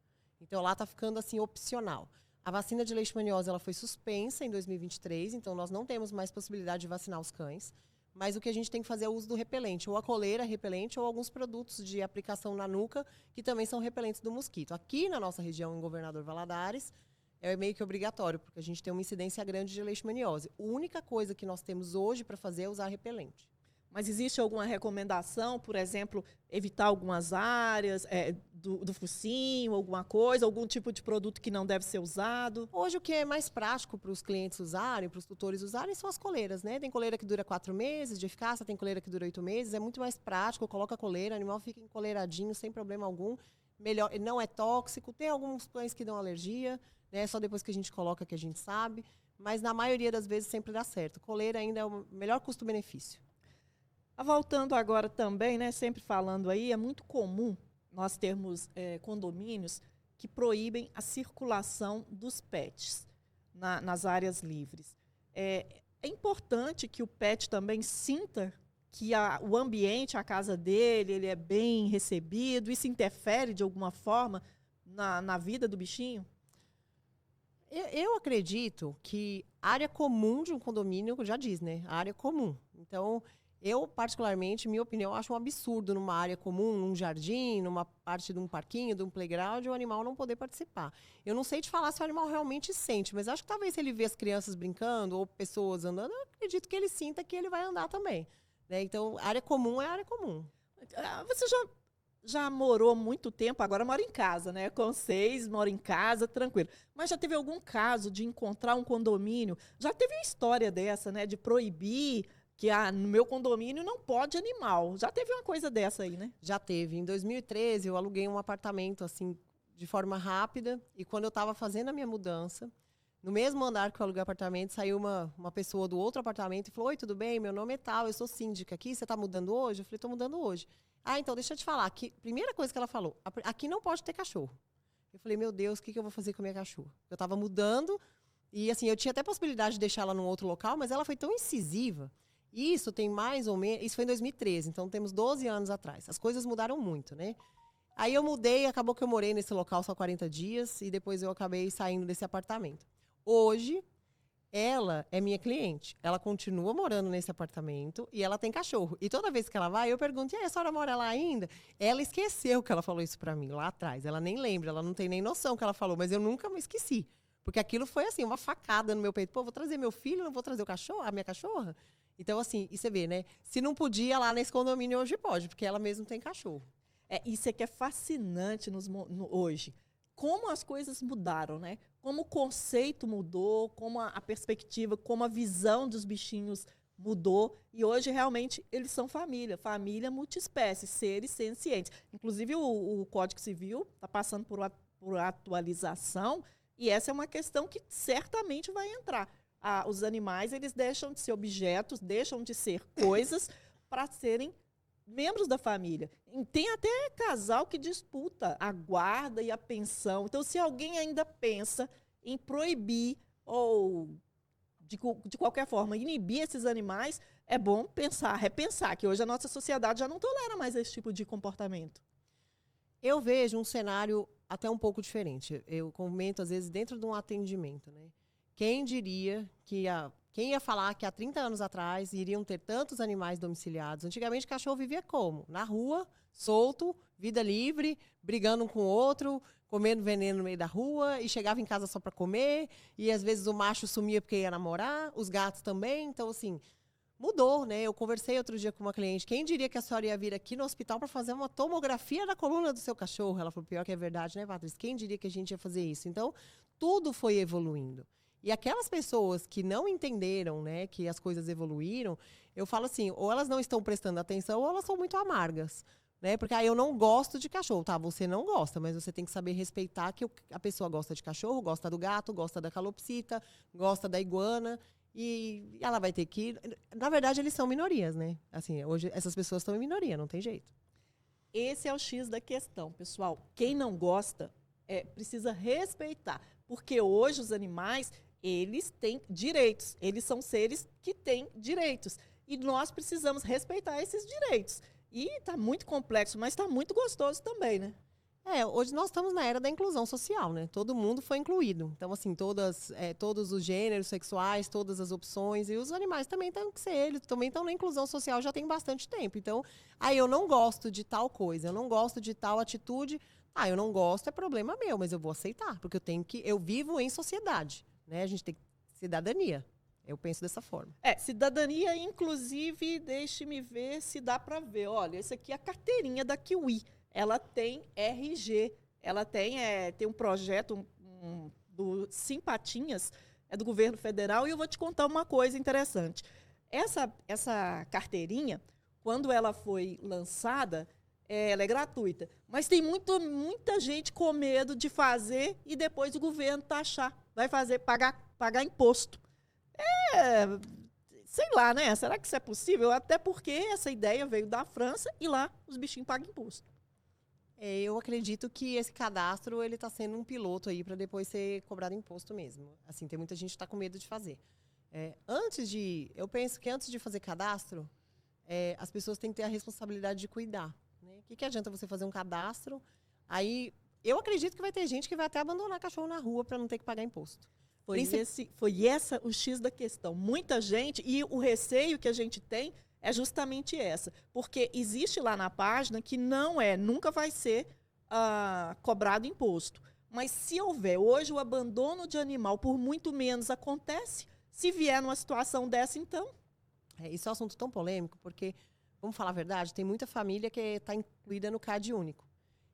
Então, lá está ficando, assim, opcional. A vacina de leishmaniose ela foi suspensa em 2023, então nós não temos mais possibilidade de vacinar os cães. Mas o que a gente tem que fazer é o uso do repelente, ou a coleira repelente, ou alguns produtos de aplicação na nuca, que também são repelentes do mosquito. Aqui na nossa região, em Governador Valadares, é meio que obrigatório, porque a gente tem uma incidência grande de leishmaniose. A única coisa que nós temos hoje para fazer é usar repelente. Mas existe alguma recomendação, por exemplo, evitar algumas áreas do focinho, alguma coisa, algum tipo de produto que não deve ser usado? Hoje o que é mais prático para os clientes usarem, para os tutores usarem, são as coleiras, né? Tem coleira que dura 4 meses de eficácia, tem coleira que dura 8 meses, é muito mais prático, coloca a coleira, o animal fica encoleiradinho, sem problema algum. Melhor, não é tóxico, tem alguns cães que dão alergia, né? Só depois que a gente coloca que a gente sabe, mas na maioria das vezes sempre dá certo. Coleira ainda é o melhor custo-benefício. Voltando agora também, né, sempre falando aí, é muito comum nós termos condomínios que proíbem a circulação dos pets nas áreas livres. É importante que o pet também sinta que o ambiente, a casa dele, ele é bem recebido. Isso interfere de alguma forma na vida do bichinho? Eu acredito que a área comum de um condomínio, já diz, né? A área comum. Então, eu, particularmente, minha opinião, acho um absurdo numa área comum, num jardim, numa parte de um parquinho, de um playground, o animal não poder participar. Eu não sei te falar se o animal realmente sente, mas acho que talvez se ele vê as crianças brincando ou pessoas andando, eu acredito que ele sinta que ele vai andar também. Né? Então, área comum é área comum. Você já morou muito tempo, agora mora em casa, né? Com 6, mora em casa, tranquilo. Mas já teve algum caso de encontrar um condomínio? Já teve uma história dessa, né? De proibir que no meu condomínio não pode animal. Já teve uma coisa dessa aí, né? Já teve. Em 2013, eu aluguei um apartamento, assim, de forma rápida. E quando eu estava fazendo a minha mudança, no mesmo andar que eu aluguei o apartamento, saiu uma pessoa do outro apartamento e falou: oi, tudo bem? Meu nome é tal, eu sou síndica aqui, você está mudando hoje? Eu falei: estou mudando hoje. Ah, então, deixa eu te falar. Primeira coisa que ela falou, aqui não pode ter cachorro. Eu falei: meu Deus, o que eu vou fazer com a minha cachorra? Eu estava mudando e, assim, eu tinha até possibilidade de deixar ela num outro local, mas ela foi tão incisiva. Isso tem mais ou menos... Isso foi em 2013, então temos 12 anos atrás. As coisas mudaram muito, né? Aí eu mudei, acabou que eu morei nesse local só 40 dias e depois eu acabei saindo desse apartamento. Hoje, ela é minha cliente. Ela continua morando nesse apartamento e ela tem cachorro. E toda vez que ela vai, eu pergunto: e aí, a senhora mora lá ainda? Ela esqueceu que ela falou isso pra mim lá atrás. Ela nem lembra, ela não tem nem noção que ela falou, mas eu nunca me esqueci. Porque aquilo foi, assim, uma facada no meu peito. Pô, vou trazer meu filho, não vou trazer a minha cachorra? Então, assim, e você vê, né? Se não podia lá nesse condomínio, hoje pode, porque ela mesmo tem cachorro. Isso é que é fascinante hoje. Como as coisas mudaram, né? Como o conceito mudou, como a perspectiva, como a visão dos bichinhos mudou. E hoje, realmente, eles são família multiespécie, seres sencientes. Inclusive, o Código Civil está passando por atualização, e essa é uma questão que certamente vai entrar. Os animais, eles deixam de ser objetos, deixam de ser coisas para serem membros da família. Tem até casal que disputa a guarda e a pensão. Então, se alguém ainda pensa em proibir ou, de qualquer forma, inibir esses animais, é bom repensar, que hoje a nossa sociedade já não tolera mais esse tipo de comportamento. Eu vejo um cenário até um pouco diferente. Eu comento, às vezes, dentro de um atendimento, né? Quem diria que quem ia falar que há 30 anos atrás iriam ter tantos animais domiciliados? Antigamente, o cachorro vivia como? Na rua, solto, vida livre, brigando um com o outro, comendo veneno no meio da rua, e chegava em casa só para comer, e às vezes o macho sumia porque ia namorar, os gatos também. Então, assim, mudou, né? Eu conversei outro dia com uma cliente. Quem diria que a senhora ia vir aqui no hospital para fazer uma tomografia da coluna do seu cachorro? Ela falou: pior que é verdade, né, Patrícia? Quem diria que a gente ia fazer isso? Então, tudo foi evoluindo. E aquelas pessoas que não entenderam, né, que as coisas evoluíram, eu falo assim, ou elas não estão prestando atenção ou elas são muito amargas. Né? Porque eu não gosto de cachorro. Tá, você não gosta, mas você tem que saber respeitar que a pessoa gosta de cachorro, gosta do gato, gosta da calopsita, gosta da iguana. E ela vai ter que... Na verdade, eles são minorias, né? Assim, hoje essas pessoas estão em minoria, não tem jeito. Esse é o X da questão, pessoal. Quem não gosta precisa respeitar. Porque hoje os animais... eles têm direitos, eles são seres que têm direitos. E nós precisamos respeitar esses direitos. E está muito complexo, mas está muito gostoso também, né? Hoje nós estamos na era da inclusão social, né? Todo mundo foi incluído. Então, assim, todos os gêneros sexuais, todas as opções, e os animais também têm que ser, eles também estão na inclusão social já tem bastante tempo. Então, eu não gosto de tal coisa, eu não gosto de tal atitude. Eu não gosto, é problema meu, mas eu vou aceitar, porque eu vivo em sociedade. Né? A gente tem cidadania. Eu penso dessa forma. Cidadania, inclusive, deixe-me ver se dá para ver. Olha, essa aqui é a carteirinha da Kiwi. Ela tem RG. Ela tem um projeto do Simpatinhas, do governo federal. E eu vou te contar uma coisa interessante. Essa carteirinha, quando ela foi lançada, ela é gratuita. Mas tem muita gente com medo de fazer e depois o governo taxar. Vai pagar imposto. Sei lá, né? Será que isso é possível? Até porque essa ideia veio da França e lá os bichinhos pagam imposto. Eu acredito que esse cadastro ele está sendo um piloto aí para depois ser cobrado imposto mesmo. Assim, tem muita gente que está com medo de fazer. Eu penso que antes de fazer cadastro, as pessoas têm que ter a responsabilidade de cuidar. Né? O que adianta você fazer um cadastro? Aí, eu acredito que vai ter gente que vai até abandonar cachorro na rua para não ter que pagar imposto. Foi essa o X da questão. Muita gente, e o receio que a gente tem é justamente essa. Porque existe lá na página que nunca vai ser cobrado imposto. Mas se houver, hoje o abandono de animal por muito menos acontece. Se vier numa situação dessa, então... Isso é um assunto tão polêmico, porque, vamos falar a verdade, tem muita família que está incluída no CAD único.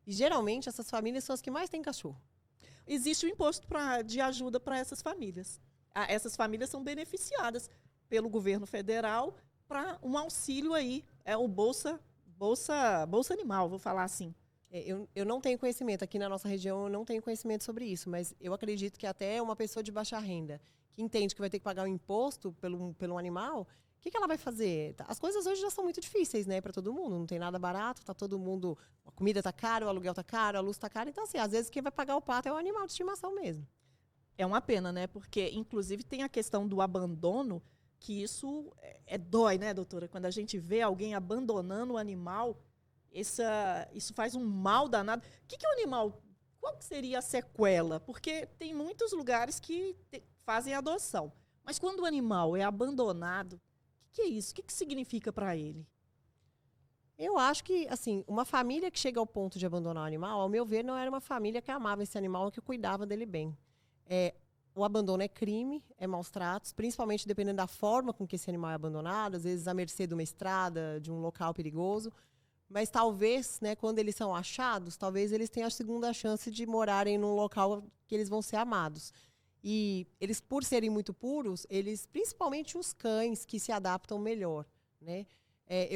E, geralmente, essas famílias são as que mais têm cachorro. Existe o imposto de ajuda para essas famílias. Essas famílias são beneficiadas pelo governo federal para um auxílio aí, o Bolsa Animal, vou falar assim. Eu não tenho conhecimento, aqui na nossa região eu não tenho conhecimento sobre isso, mas eu acredito que até uma pessoa de baixa renda, que entende que vai ter que pagar um imposto pelo animal, o que ela vai fazer? As coisas hoje já são muito difíceis, né, para todo mundo, não tem nada barato, tá todo mundo, a comida tá cara, o aluguel tá caro, a luz tá cara, então assim, às vezes quem vai pagar o pato é o animal de estimação mesmo. É uma pena, né, porque inclusive tem a questão do abandono, que isso dói, né, doutora? Quando a gente vê alguém abandonando o animal, isso faz um mal danado. O que o animal, qual que seria a sequela? Porque tem muitos lugares que fazem adoção, mas quando o animal é abandonado, o que é isso? O que significa para ele? Eu acho que, assim, uma família que chega ao ponto de abandonar o animal, ao meu ver, não era uma família que amava esse animal ou que cuidava dele bem. O abandono é crime, é maus tratos, principalmente dependendo da forma com que esse animal é abandonado, às vezes à mercê de uma estrada, de um local perigoso. Mas talvez, né, quando eles são achados, talvez eles tenham a segunda chance de morarem num local que eles vão ser amados. E eles, por serem muito puros, principalmente os cães que se adaptam melhor, né?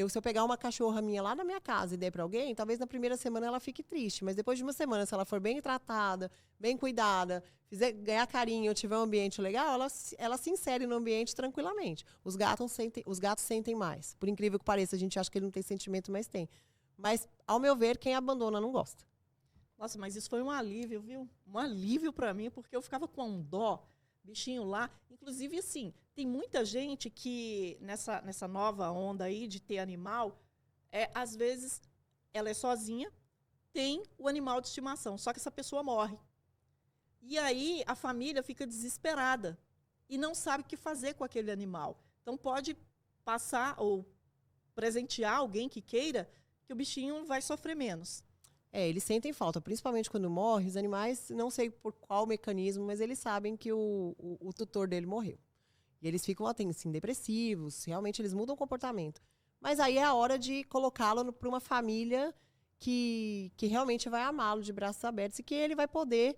Se eu pegar uma cachorra minha lá na minha casa e der para alguém, talvez na primeira semana ela fique triste, mas depois de uma semana, se ela for bem tratada, bem cuidada, ganhar carinho, tiver um ambiente legal, ela se insere no ambiente tranquilamente. Os gatos sentem mais. Por incrível que pareça, a gente acha que ele não tem sentimento, mas tem. Mas, ao meu ver, quem abandona não gosta. Nossa, mas isso foi um alívio, viu? Um alívio para mim, porque eu ficava com um dó, bichinho lá. Inclusive, assim, tem muita gente que, nessa nova onda aí de ter animal, às vezes, ela é sozinha, tem o animal de estimação, só que essa pessoa morre. E aí, a família fica desesperada e não sabe o que fazer com aquele animal. Então, pode passar ou presentear alguém que queira, que o bichinho vai sofrer menos. Eles sentem falta, principalmente quando morre. Os animais, não sei por qual mecanismo, mas eles sabem que o tutor dele morreu. E eles ficam assim, depressivos, realmente eles mudam o comportamento. Mas aí é a hora de colocá-lo para uma família que realmente vai amá-lo de braços abertos e que ele vai poder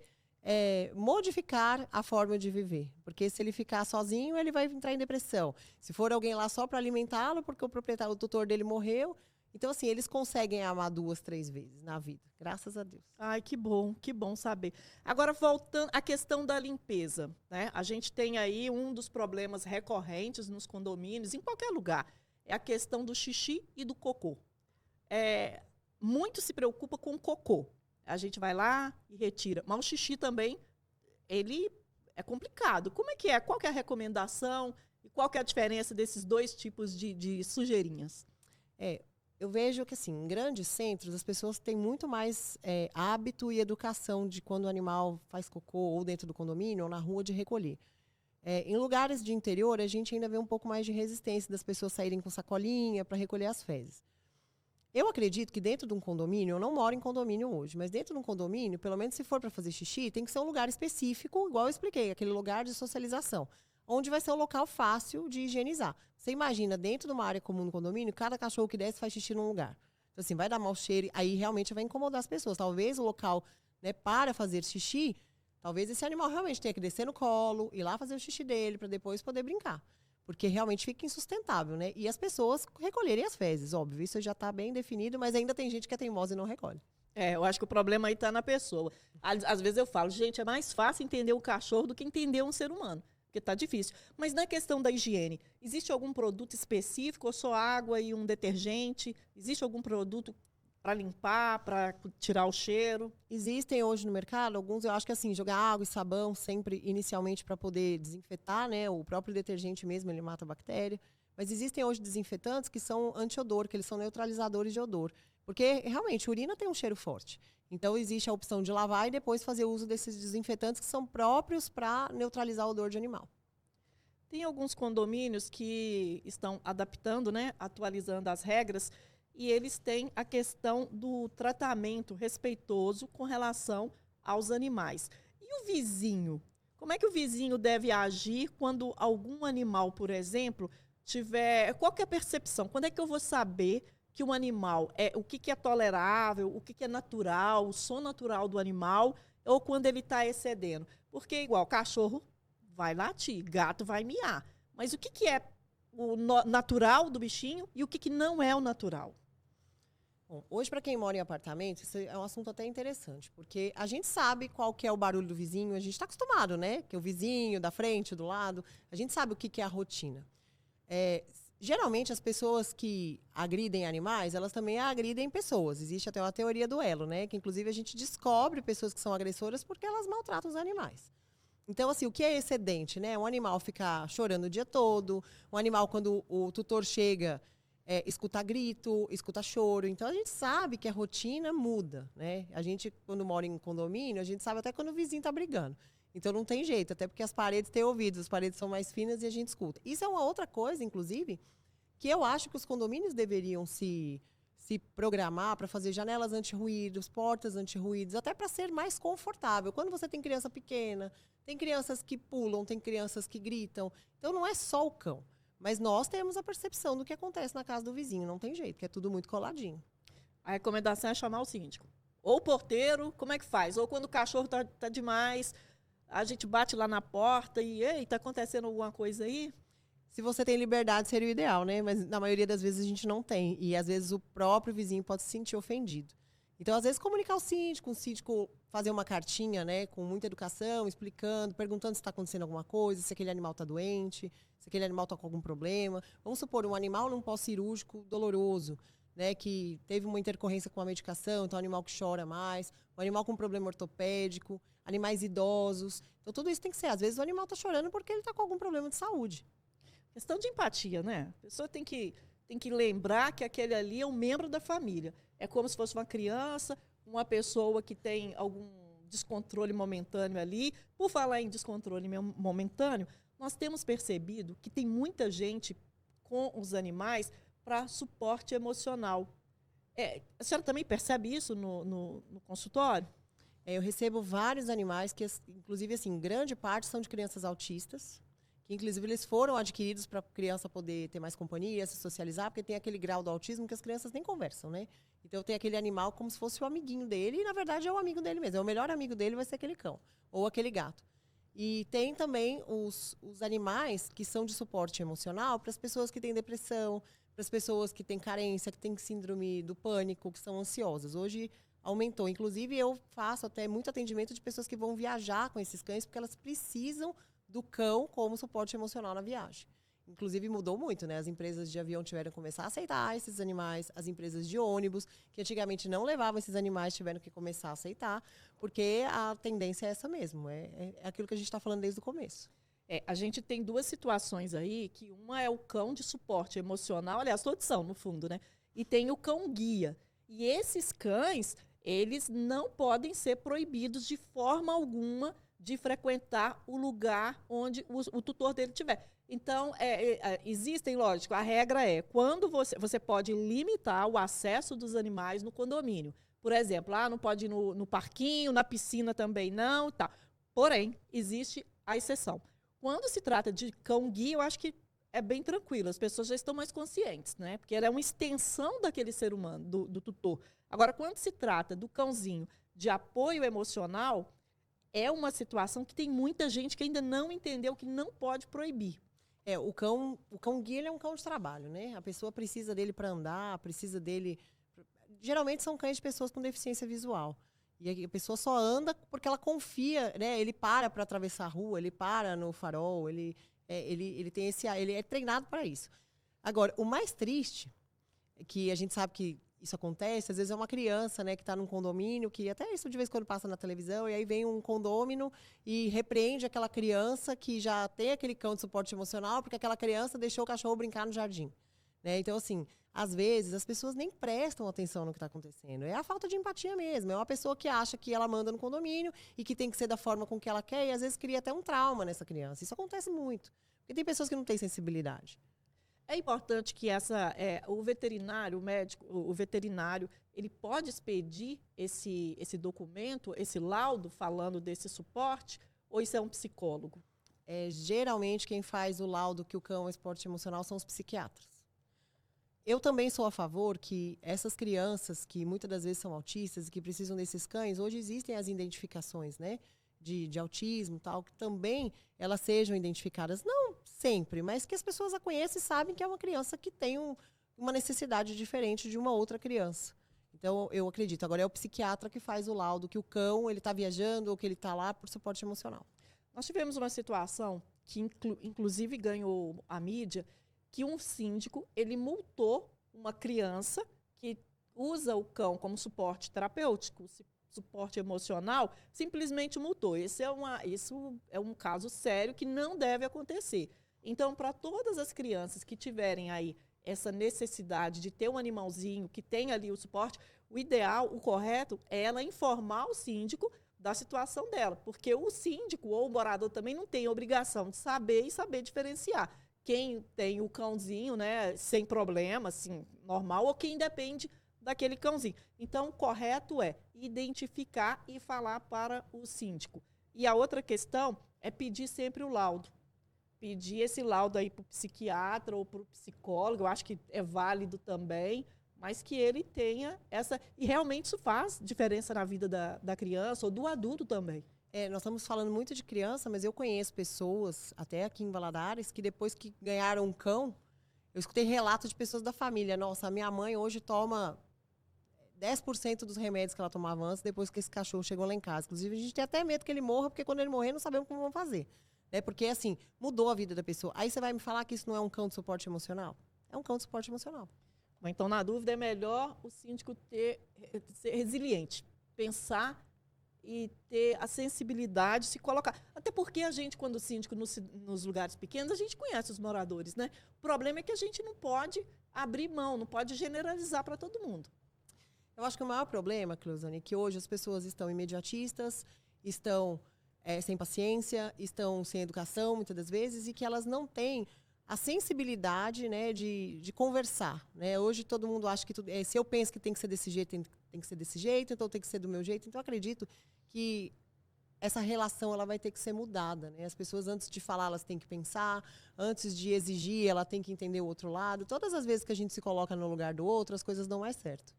modificar a forma de viver. Porque se ele ficar sozinho, ele vai entrar em depressão. Se for alguém lá só para alimentá-lo, porque o tutor dele morreu. Então, assim, eles conseguem amar 2, 3 vezes na vida. Graças a Deus. Ai, que bom saber. Agora, voltando à questão da limpeza, né? A gente tem aí um dos problemas recorrentes nos condomínios, em qualquer lugar, é a questão do xixi e do cocô. Muito se preocupa com o cocô. A gente vai lá e retira. Mas o xixi também, ele é complicado. Como é que é? Qual que é a recomendação? E qual que é a diferença desses dois tipos de sujeirinhas? Eu vejo que, assim, em grandes centros, as pessoas têm muito mais hábito e educação de quando o animal faz cocô ou dentro do condomínio ou na rua de recolher. Em lugares de interior, a gente ainda vê um pouco mais de resistência das pessoas saírem com sacolinha para recolher as fezes. Eu acredito que dentro de um condomínio, eu não moro em condomínio hoje, mas dentro de um condomínio, pelo menos se for para fazer xixi, tem que ser um lugar específico, igual eu expliquei, aquele lugar de socialização, onde vai ser um local fácil de higienizar. Você imagina, dentro de uma área comum no condomínio, cada cachorro que desce faz xixi num lugar. Então, assim, vai dar mau cheiro, aí realmente vai incomodar as pessoas. Talvez o local, né, para fazer xixi, talvez esse animal realmente tenha que descer no colo, ir lá fazer o xixi dele, para depois poder brincar. Porque realmente fica insustentável, né? E as pessoas recolherem as fezes, óbvio. Isso já está bem definido, mas ainda tem gente que é teimosa e não recolhe. Eu acho que o problema aí está na pessoa. Às vezes eu falo, gente, é mais fácil entender o cachorro do que entender um ser humano. Porque está difícil. Mas na questão da higiene, existe algum produto específico ou só água e um detergente? Existe algum produto para limpar, para tirar o cheiro? Existem hoje no mercado alguns, eu acho que assim, jogar água e sabão sempre inicialmente para poder desinfetar, né? O próprio detergente mesmo, ele mata a bactéria. Mas existem hoje desinfetantes que são anti-odor, que eles são neutralizadores de odor. Porque realmente, urina tem um cheiro forte. Então existe a opção de lavar e depois fazer uso desses desinfetantes que são próprios para neutralizar o odor de animal. Tem alguns condomínios que estão adaptando, né, atualizando as regras, e eles têm a questão do tratamento respeitoso com relação aos animais. E o vizinho? Como é que o vizinho deve agir quando algum animal, por exemplo, tiver... Qual que é a percepção? Quando é que eu vou saber que um animal o que é tolerável, o que é natural, o som natural do animal, ou quando ele está excedendo? Porque, igual, cachorro vai latir, gato vai miar. Mas o que é o natural do bichinho e o que não é o natural? Bom, hoje, para quem mora em apartamento, isso é um assunto até interessante, porque a gente sabe qual que é o barulho do vizinho, a gente está acostumado, né? Que é o vizinho, da frente, do lado, a gente sabe o que é a rotina. Geralmente, as pessoas que agridem animais, elas também agridem pessoas. Existe até uma teoria do elo, né? Que, inclusive, a gente descobre pessoas que são agressoras porque elas maltratam os animais. Então, assim, o que é excedente, né? Um animal ficar chorando o dia todo, um animal, quando o tutor chega, escuta grito, escuta choro. Então, a gente sabe que a rotina muda, né? A gente, quando mora em condomínio, a gente sabe até quando o vizinho está brigando. Então, não tem jeito, até porque as paredes têm ouvidos, as paredes são mais finas e a gente escuta. Isso é uma outra coisa, inclusive, que eu acho que os condomínios deveriam se programar para fazer janelas anti-ruídos, portas anti-ruídos, até para ser mais confortável. Quando você tem criança pequena, tem crianças que pulam, tem crianças que gritam. Então, não é só o cão. Mas nós temos a percepção do que acontece na casa do vizinho. Não tem jeito, que é tudo muito coladinho. A recomendação é chamar o síndico. Ou o porteiro, como é que faz? Ou quando o cachorro tá demais, a gente bate lá na porta e, ei, tá acontecendo alguma coisa aí? Se você tem liberdade, seria o ideal, né? Mas na maioria das vezes a gente não tem. E às vezes o próprio vizinho pode se sentir ofendido. Então, às vezes, comunicar o síndico fazer uma cartinha, né, com muita educação, explicando, perguntando se está acontecendo alguma coisa, se aquele animal está doente, se aquele animal está com algum problema. Vamos supor, um animal num pós-cirúrgico doloroso, né, que teve uma intercorrência com a medicação, então é um animal que chora mais, um animal com problema ortopédico, animais idosos. Então, tudo isso tem que ser. Às vezes, o animal está chorando porque ele está com algum problema de saúde. Questão de empatia, né? A pessoa tem que lembrar que aquele ali é um membro da família. É como se fosse uma criança, uma pessoa que tem algum descontrole momentâneo ali. Por falar em descontrole momentâneo, nós temos percebido que tem muita gente com os animais para suporte emocional. A senhora também percebe isso no consultório? Eu recebo vários animais que, inclusive, assim, grande parte são de crianças autistas, que inclusive eles foram adquiridos para a criança poder ter mais companhia, se socializar, porque tem aquele grau do autismo que as crianças nem conversam, né? Então tem aquele animal como se fosse o amiguinho dele, e na verdade é o amigo dele mesmo. É o melhor amigo dele vai ser aquele cão, ou aquele gato. E tem também os animais que são de suporte emocional para as pessoas que têm depressão, para as pessoas que têm carência, que têm síndrome do pânico, que são ansiosas. Hoje aumentou. Inclusive, eu faço até muito atendimento de pessoas que vão viajar com esses cães, porque elas precisam do cão como suporte emocional na viagem. Inclusive, mudou muito, né? As empresas de avião tiveram que começar a aceitar esses animais, as empresas de ônibus, que antigamente não levavam esses animais, tiveram que começar a aceitar, porque a tendência é essa mesmo, é aquilo que a gente está falando desde o começo. A gente tem duas situações aí, que uma é o cão de suporte emocional, aliás, todos são, no fundo, né? E tem o cão guia. E esses cães, eles não podem ser proibidos de forma alguma de frequentar o lugar onde o tutor dele estiver. Então, existem, lógico, a regra é, quando você pode limitar o acesso dos animais no condomínio. Por exemplo, não pode ir no parquinho, na piscina também não, tá. Porém, existe a exceção. Quando se trata de cão-guia, eu acho que é bem tranquilo, as pessoas já estão mais conscientes, né? Porque ela é uma extensão daquele ser humano, do tutor. Agora, quando se trata do cãozinho de apoio emocional, é uma situação que tem muita gente que ainda não entendeu que não pode proibir. O cão guia ele é um cão de trabalho, né? A pessoa precisa dele para andar, precisa dele... Geralmente são cães de pessoas com deficiência visual. E a pessoa só anda porque ela confia, né? Ele para atravessar a rua, ele para no farol, ele tem ele é treinado para isso. Agora, o mais triste é que a gente sabe que isso acontece, às vezes é uma criança, né, que está num condomínio, que até isso de vez em quando passa na televisão, e aí vem um condômino e repreende aquela criança que já tem aquele cão de suporte emocional, porque aquela criança deixou o cachorro brincar no jardim. Né? Então, assim, às vezes as pessoas nem prestam atenção no que está acontecendo. É a falta de empatia mesmo. É uma pessoa que acha que ela manda no condomínio e que tem que ser da forma com que ela quer, e às vezes cria até um trauma nessa criança. Isso acontece muito. Porque tem pessoas que não têm sensibilidade. É importante que o veterinário, o médico, o veterinário, ele pode expedir esse documento, esse laudo falando desse suporte, ou isso é um psicólogo? Geralmente quem faz o laudo que o cão é esporte emocional são os psiquiatras. Eu também sou a favor que essas crianças que muitas das vezes são autistas e que precisam desses cães, hoje existem as identificações, né? De autismo, tal, que também elas sejam identificadas, não sempre, mas que as pessoas a conheçam e sabem que é uma criança que tem uma necessidade diferente de uma outra criança. Então, eu acredito. Agora, é o psiquiatra que faz o laudo, que o cão ele está viajando ou que ele está lá por suporte emocional. Nós tivemos uma situação que, inclusive, ganhou a mídia, que um síndico ele multou uma criança que usa o cão como suporte terapêutico, suporte emocional, simplesmente multou. Isso é um caso sério que não deve acontecer. Então, para todas as crianças que tiverem aí essa necessidade de ter um animalzinho que tem ali o suporte, o ideal, o correto, é ela informar o síndico da situação dela, porque o síndico ou o morador também não tem a obrigação de saber e saber diferenciar quem tem o cãozinho, né, sem problema, assim, normal, ou quem depende daquele cãozinho. Então, o correto é identificar e falar para o síndico. E a outra questão é pedir sempre o laudo. Pedir esse laudo aí para o psiquiatra ou para o psicólogo, eu acho que é válido também, mas que ele tenha essa... E realmente isso faz diferença na vida da criança ou do adulto também. Nós estamos falando muito de criança, mas eu conheço pessoas, até aqui em Valadares, que depois que ganharam um cão, eu escutei relatos de pessoas da família. Nossa, a minha mãe hoje toma 10% dos remédios que ela tomava antes, depois que esse cachorro chegou lá em casa. Inclusive, a gente tem até medo que ele morra, porque quando ele morrer, não sabemos como vamos fazer. Né? Porque, assim, mudou a vida da pessoa. Aí você vai me falar que isso não é um cão de suporte emocional? É um cão de suporte emocional. Então, na dúvida, é melhor o síndico ser resiliente, pensar e ter a sensibilidade, se colocar. Até porque a gente, quando o síndico nos lugares pequenos, a gente conhece os moradores, né? O problema é que a gente não pode abrir mão, não pode generalizar para todo mundo. Eu acho que o maior problema, Cleuzane, é que hoje as pessoas estão imediatistas, estão sem paciência, estão sem educação, muitas das vezes, e que elas não têm a sensibilidade, né, de conversar. Né? Hoje todo mundo acha que se eu penso que tem que ser desse jeito, tem que ser desse jeito, então tem que ser do meu jeito. Então eu acredito que essa relação ela vai ter que ser mudada. Né? As pessoas, antes de falar, elas têm que pensar, antes de exigir, ela tem que entender o outro lado. Todas as vezes que a gente se coloca no lugar do outro, as coisas dão mais certo.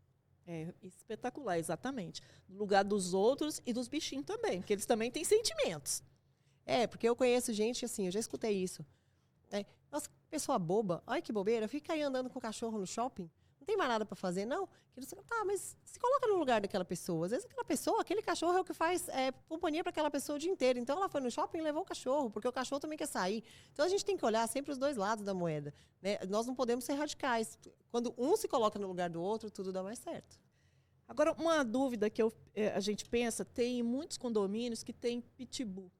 É espetacular, exatamente. No lugar dos outros e dos bichinhos também, porque eles também têm sentimentos. Porque eu conheço gente, assim, eu já escutei isso. Nossa, pessoa boba, olha que bobeira, fica aí andando com o cachorro no shopping, não tem mais nada para fazer, não? Tá, mas se coloca no lugar daquela pessoa. Às vezes aquela pessoa, aquele cachorro é o que faz companhia para aquela pessoa o dia inteiro. Então ela foi no shopping e levou o cachorro, porque o cachorro também quer sair. Então a gente tem que olhar sempre os dois lados da moeda. Né? Nós não podemos ser radicais. Quando um se coloca no lugar do outro, tudo dá mais certo. Agora, uma dúvida que a gente pensa, tem muitos condomínios que tem pitbull.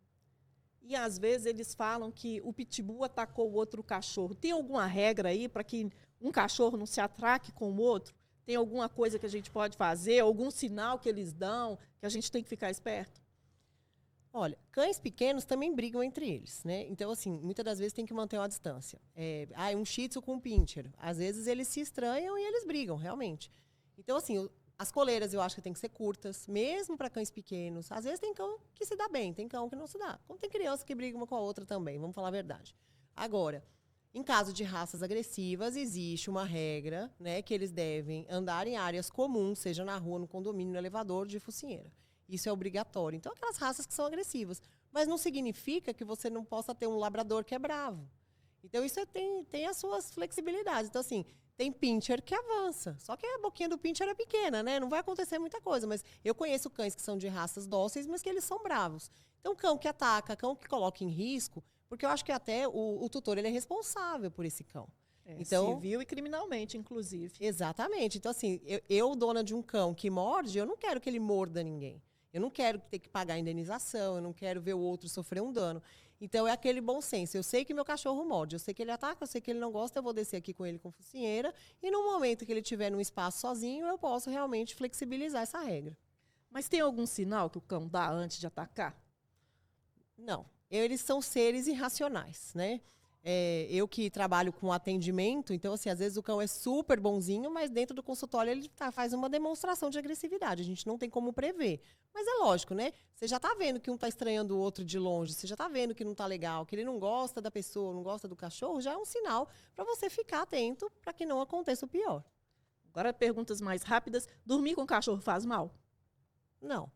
E, às vezes, eles falam que o pitbull atacou o outro cachorro. Tem alguma regra aí para que um cachorro não se atraque com o outro? Tem alguma coisa que a gente pode fazer? Algum sinal que eles dão que a gente tem que ficar esperto? Olha, cães pequenos também brigam entre eles, né? Então, assim, muitas das vezes tem que manter uma distância. Um shih tzu com um pincher. Às vezes eles se estranham e eles brigam, realmente. Então, assim, as coleiras eu acho que tem que ser curtas, mesmo para cães pequenos. Às vezes tem cão que se dá bem, tem cão que não se dá. Como tem criança que briga uma com a outra também, vamos falar a verdade. Agora, em caso de raças agressivas, existe uma regra, né, que eles devem andar em áreas comuns, seja na rua, no condomínio, no elevador, de focinheira. Isso é obrigatório. Então, aquelas raças que são agressivas. Mas não significa que você não possa ter um labrador que é bravo. Então, isso tem as suas flexibilidades. Então, assim, tem pincher que avança. Só que a boquinha do pincher é pequena, né? Não vai acontecer muita coisa. Mas eu conheço cães que são de raças dóceis, mas que eles são bravos. Então, cão que ataca, cão que coloca em risco, porque eu acho que até o tutor ele é responsável por esse cão. Então, civil e criminalmente, inclusive. Exatamente. Então, assim, eu, dona de um cão que morde, eu não quero que ele morda ninguém. Eu não quero ter que pagar indenização, eu não quero ver o outro sofrer um dano. Então, é aquele bom senso. Eu sei que meu cachorro morde, eu sei que ele ataca, eu sei que ele não gosta, eu vou descer aqui com ele com focinheira. E no momento que ele estiver num espaço sozinho, eu posso realmente flexibilizar essa regra. Mas tem algum sinal que o cão dá antes de atacar? Não. Eles são seres irracionais, né? Eu que trabalho com atendimento, então, assim, às vezes o cão é super bonzinho, mas dentro do consultório ele faz uma demonstração de agressividade. A gente não tem como prever. Mas é lógico, né? Você já está vendo que um está estranhando o outro de longe, você já está vendo que não está legal, que ele não gosta da pessoa, não gosta do cachorro, já é um sinal para você ficar atento para que não aconteça o pior. Agora, perguntas mais rápidas. Dormir com o cachorro faz mal? Não.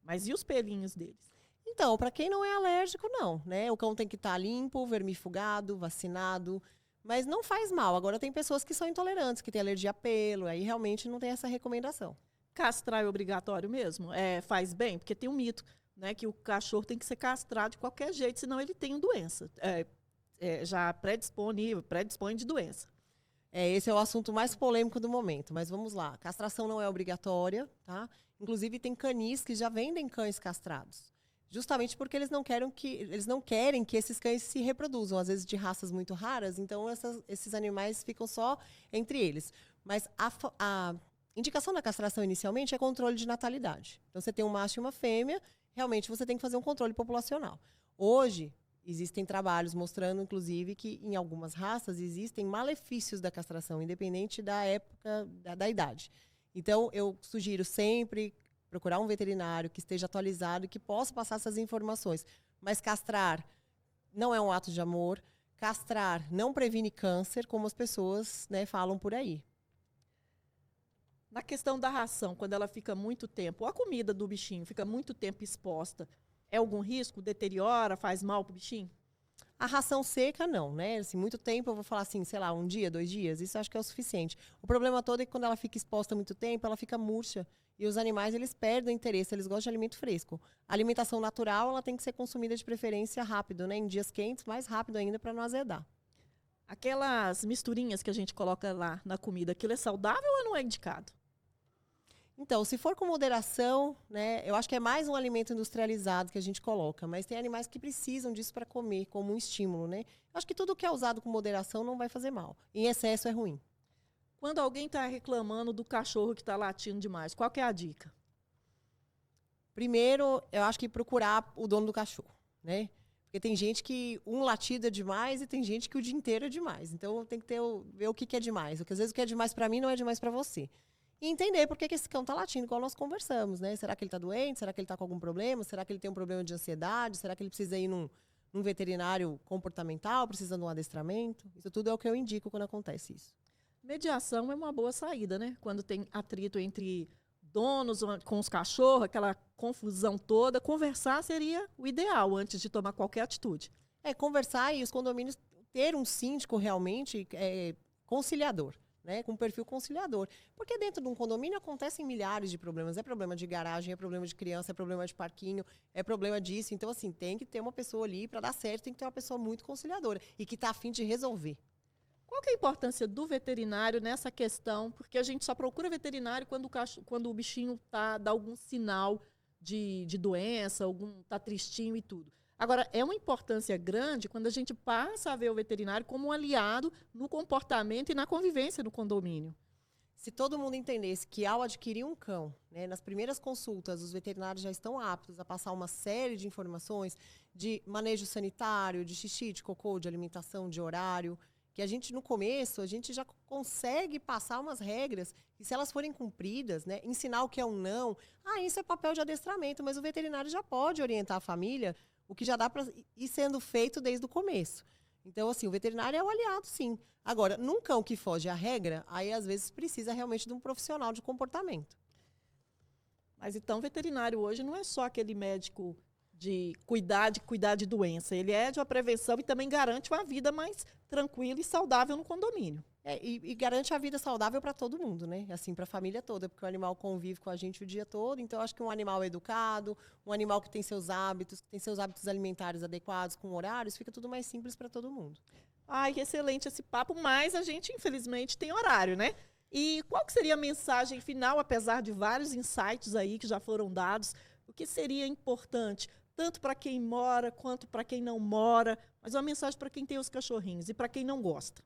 Mas e os pelinhos deles? Então, para quem não é alérgico, não, né? O cão tem que estar limpo, vermifugado, vacinado, mas não faz mal. Agora, tem pessoas que são intolerantes, que têm alergia a pelo, aí realmente não tem essa recomendação. Castrar é obrigatório mesmo? Faz bem? Porque tem um mito, né, que o cachorro tem que ser castrado de qualquer jeito, senão ele tem doença. Já predispõe de doença. Esse é o assunto mais polêmico do momento, mas vamos lá. Castração não é obrigatória, tá? Inclusive, tem canis que já vendem cães castrados. Justamente porque eles não querem que esses cães se reproduzam, às vezes de raças muito raras, então esses animais ficam só entre eles. Mas a indicação da castração inicialmente é controle de natalidade. Então, você tem um macho e uma fêmea, realmente você tem que fazer um controle populacional. Hoje, existem trabalhos mostrando, inclusive, que em algumas raças existem malefícios da castração, independente da época, da idade. Então, eu sugiro sempre procurar um veterinário que esteja atualizado e que possa passar essas informações. Mas castrar não é um ato de amor. Castrar não previne câncer, como as pessoas, né, falam por aí. Na questão da ração, quando ela fica muito tempo, ou a comida do bichinho fica muito tempo exposta, é algum risco? Deteriora, faz mal para o bichinho? A ração seca, não, né? Assim, muito tempo, eu vou falar assim, sei lá, 1 dia, 2 dias, isso eu acho que é o suficiente. O problema todo é que quando ela fica exposta muito tempo, ela fica murcha. E os animais, eles perdem o interesse, eles gostam de alimento fresco. A alimentação natural, ela tem que ser consumida de preferência rápido, né? Em dias quentes, mais rápido ainda, para não azedar. Aquelas misturinhas que a gente coloca lá na comida, aquilo é saudável ou não é indicado? Então, se for com moderação, né, eu acho que é mais um alimento industrializado que a gente coloca, mas tem animais que precisam disso para comer, como um estímulo, né? Eu acho que tudo que é usado com moderação não vai fazer mal. Em excesso é ruim. Quando alguém está reclamando do cachorro que está latindo demais, qual que é a dica? Primeiro, eu acho que procurar o dono do cachorro, né? Porque tem gente que um latido é demais e tem gente que o dia inteiro é demais. Então, tem que ver o que é demais. Porque às vezes o que é demais para mim não é demais para você. E entender por que esse cão está latindo, igual nós conversamos, né? Será que ele está doente? Será que ele está com algum problema? Será que ele tem um problema de ansiedade? Será que ele precisa ir num veterinário comportamental? Precisa de um adestramento? Isso tudo é o que eu indico quando acontece isso. Mediação é uma boa saída, né? Quando tem atrito entre donos com os cachorros, aquela confusão toda, conversar seria o ideal antes de tomar qualquer atitude. Conversar e os condomínios ter um síndico realmente conciliador. Né, com um perfil conciliador. Porque dentro de um condomínio acontecem milhares de problemas. É problema de garagem, é problema de criança, é problema de parquinho, é problema disso. Então, assim, tem que ter uma pessoa ali para dar certo, tem que ter uma pessoa muito conciliadora e que está a fim de resolver. Qual que é a importância do veterinário nessa questão? Porque a gente só procura veterinário quando o bichinho dá algum sinal de doença, está tristinho e tudo. Agora, é uma importância grande quando a gente passa a ver o veterinário como um aliado no comportamento e na convivência no condomínio. Se todo mundo entendesse que ao adquirir um cão, né, nas primeiras consultas, os veterinários já estão aptos a passar uma série de informações de manejo sanitário, de xixi, de cocô, de alimentação, de horário, que a gente, no começo, a gente já consegue passar umas regras e se elas forem cumpridas, né, ensinar o que é um não, isso é papel de adestramento, mas o veterinário já pode orientar a família o que já dá para ir sendo feito desde o começo. Então, assim, o veterinário é o aliado, sim. Agora, num cão que foge à regra, aí às vezes precisa realmente de um profissional de comportamento. Mas então o veterinário hoje não é só aquele médico de cuidar de doença. Ele é de uma prevenção e também garante uma vida mais tranquila e saudável no condomínio. E garante a vida saudável para todo mundo, né? Assim, para a família toda, porque o animal convive com a gente o dia todo. Então, eu acho que um animal educado, um animal que tem seus hábitos alimentares adequados, com horários, fica tudo mais simples para todo mundo. Ai, que excelente esse papo, mas a gente, infelizmente, tem horário, né? E qual que seria a mensagem final, apesar de vários insights aí que já foram dados, o que seria importante, tanto para quem mora quanto para quem não mora, mas uma mensagem para quem tem os cachorrinhos e para quem não gosta?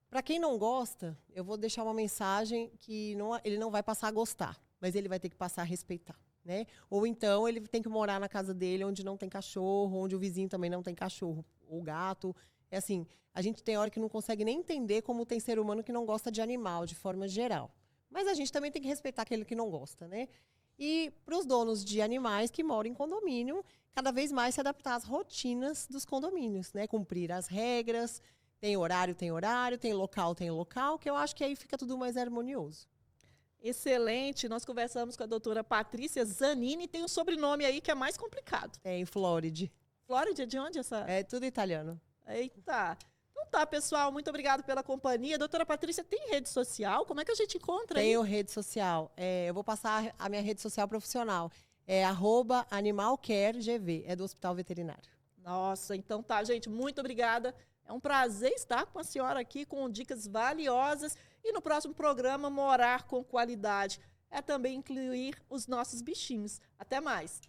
Para quem não gosta, eu vou deixar uma mensagem que ele não vai passar a gostar, mas ele vai ter que passar a respeitar, né? Ou então ele tem que morar na casa dele onde não tem cachorro, onde o vizinho também não tem cachorro ou gato. É assim, a gente tem hora que não consegue nem entender como tem ser humano que não gosta de animal, de forma geral. Mas a gente também tem que respeitar aquele que não gosta, né? E para os donos de animais que moram em condomínio, cada vez mais se adaptar às rotinas dos condomínios, né? Cumprir as regras. Tem horário, tem local, que eu acho que aí fica tudo mais harmonioso. Excelente. Nós conversamos com a doutora Patrícia Zanini, tem um sobrenome aí que é mais complicado. Tem Flóride. Flórida, de onde essa? É tudo italiano. Eita. Então tá, pessoal, muito obrigado pela companhia. Doutora Patrícia, tem rede social? Como é que a gente encontra aí? Tenho rede social. Eu vou passar a minha rede social profissional. É @animalcaregv, é do Hospital Veterinário. Nossa, então tá, gente, muito obrigada. É um prazer estar com a senhora aqui com dicas valiosas e no próximo programa Morar com Qualidade. É também incluir os nossos bichinhos. Até mais.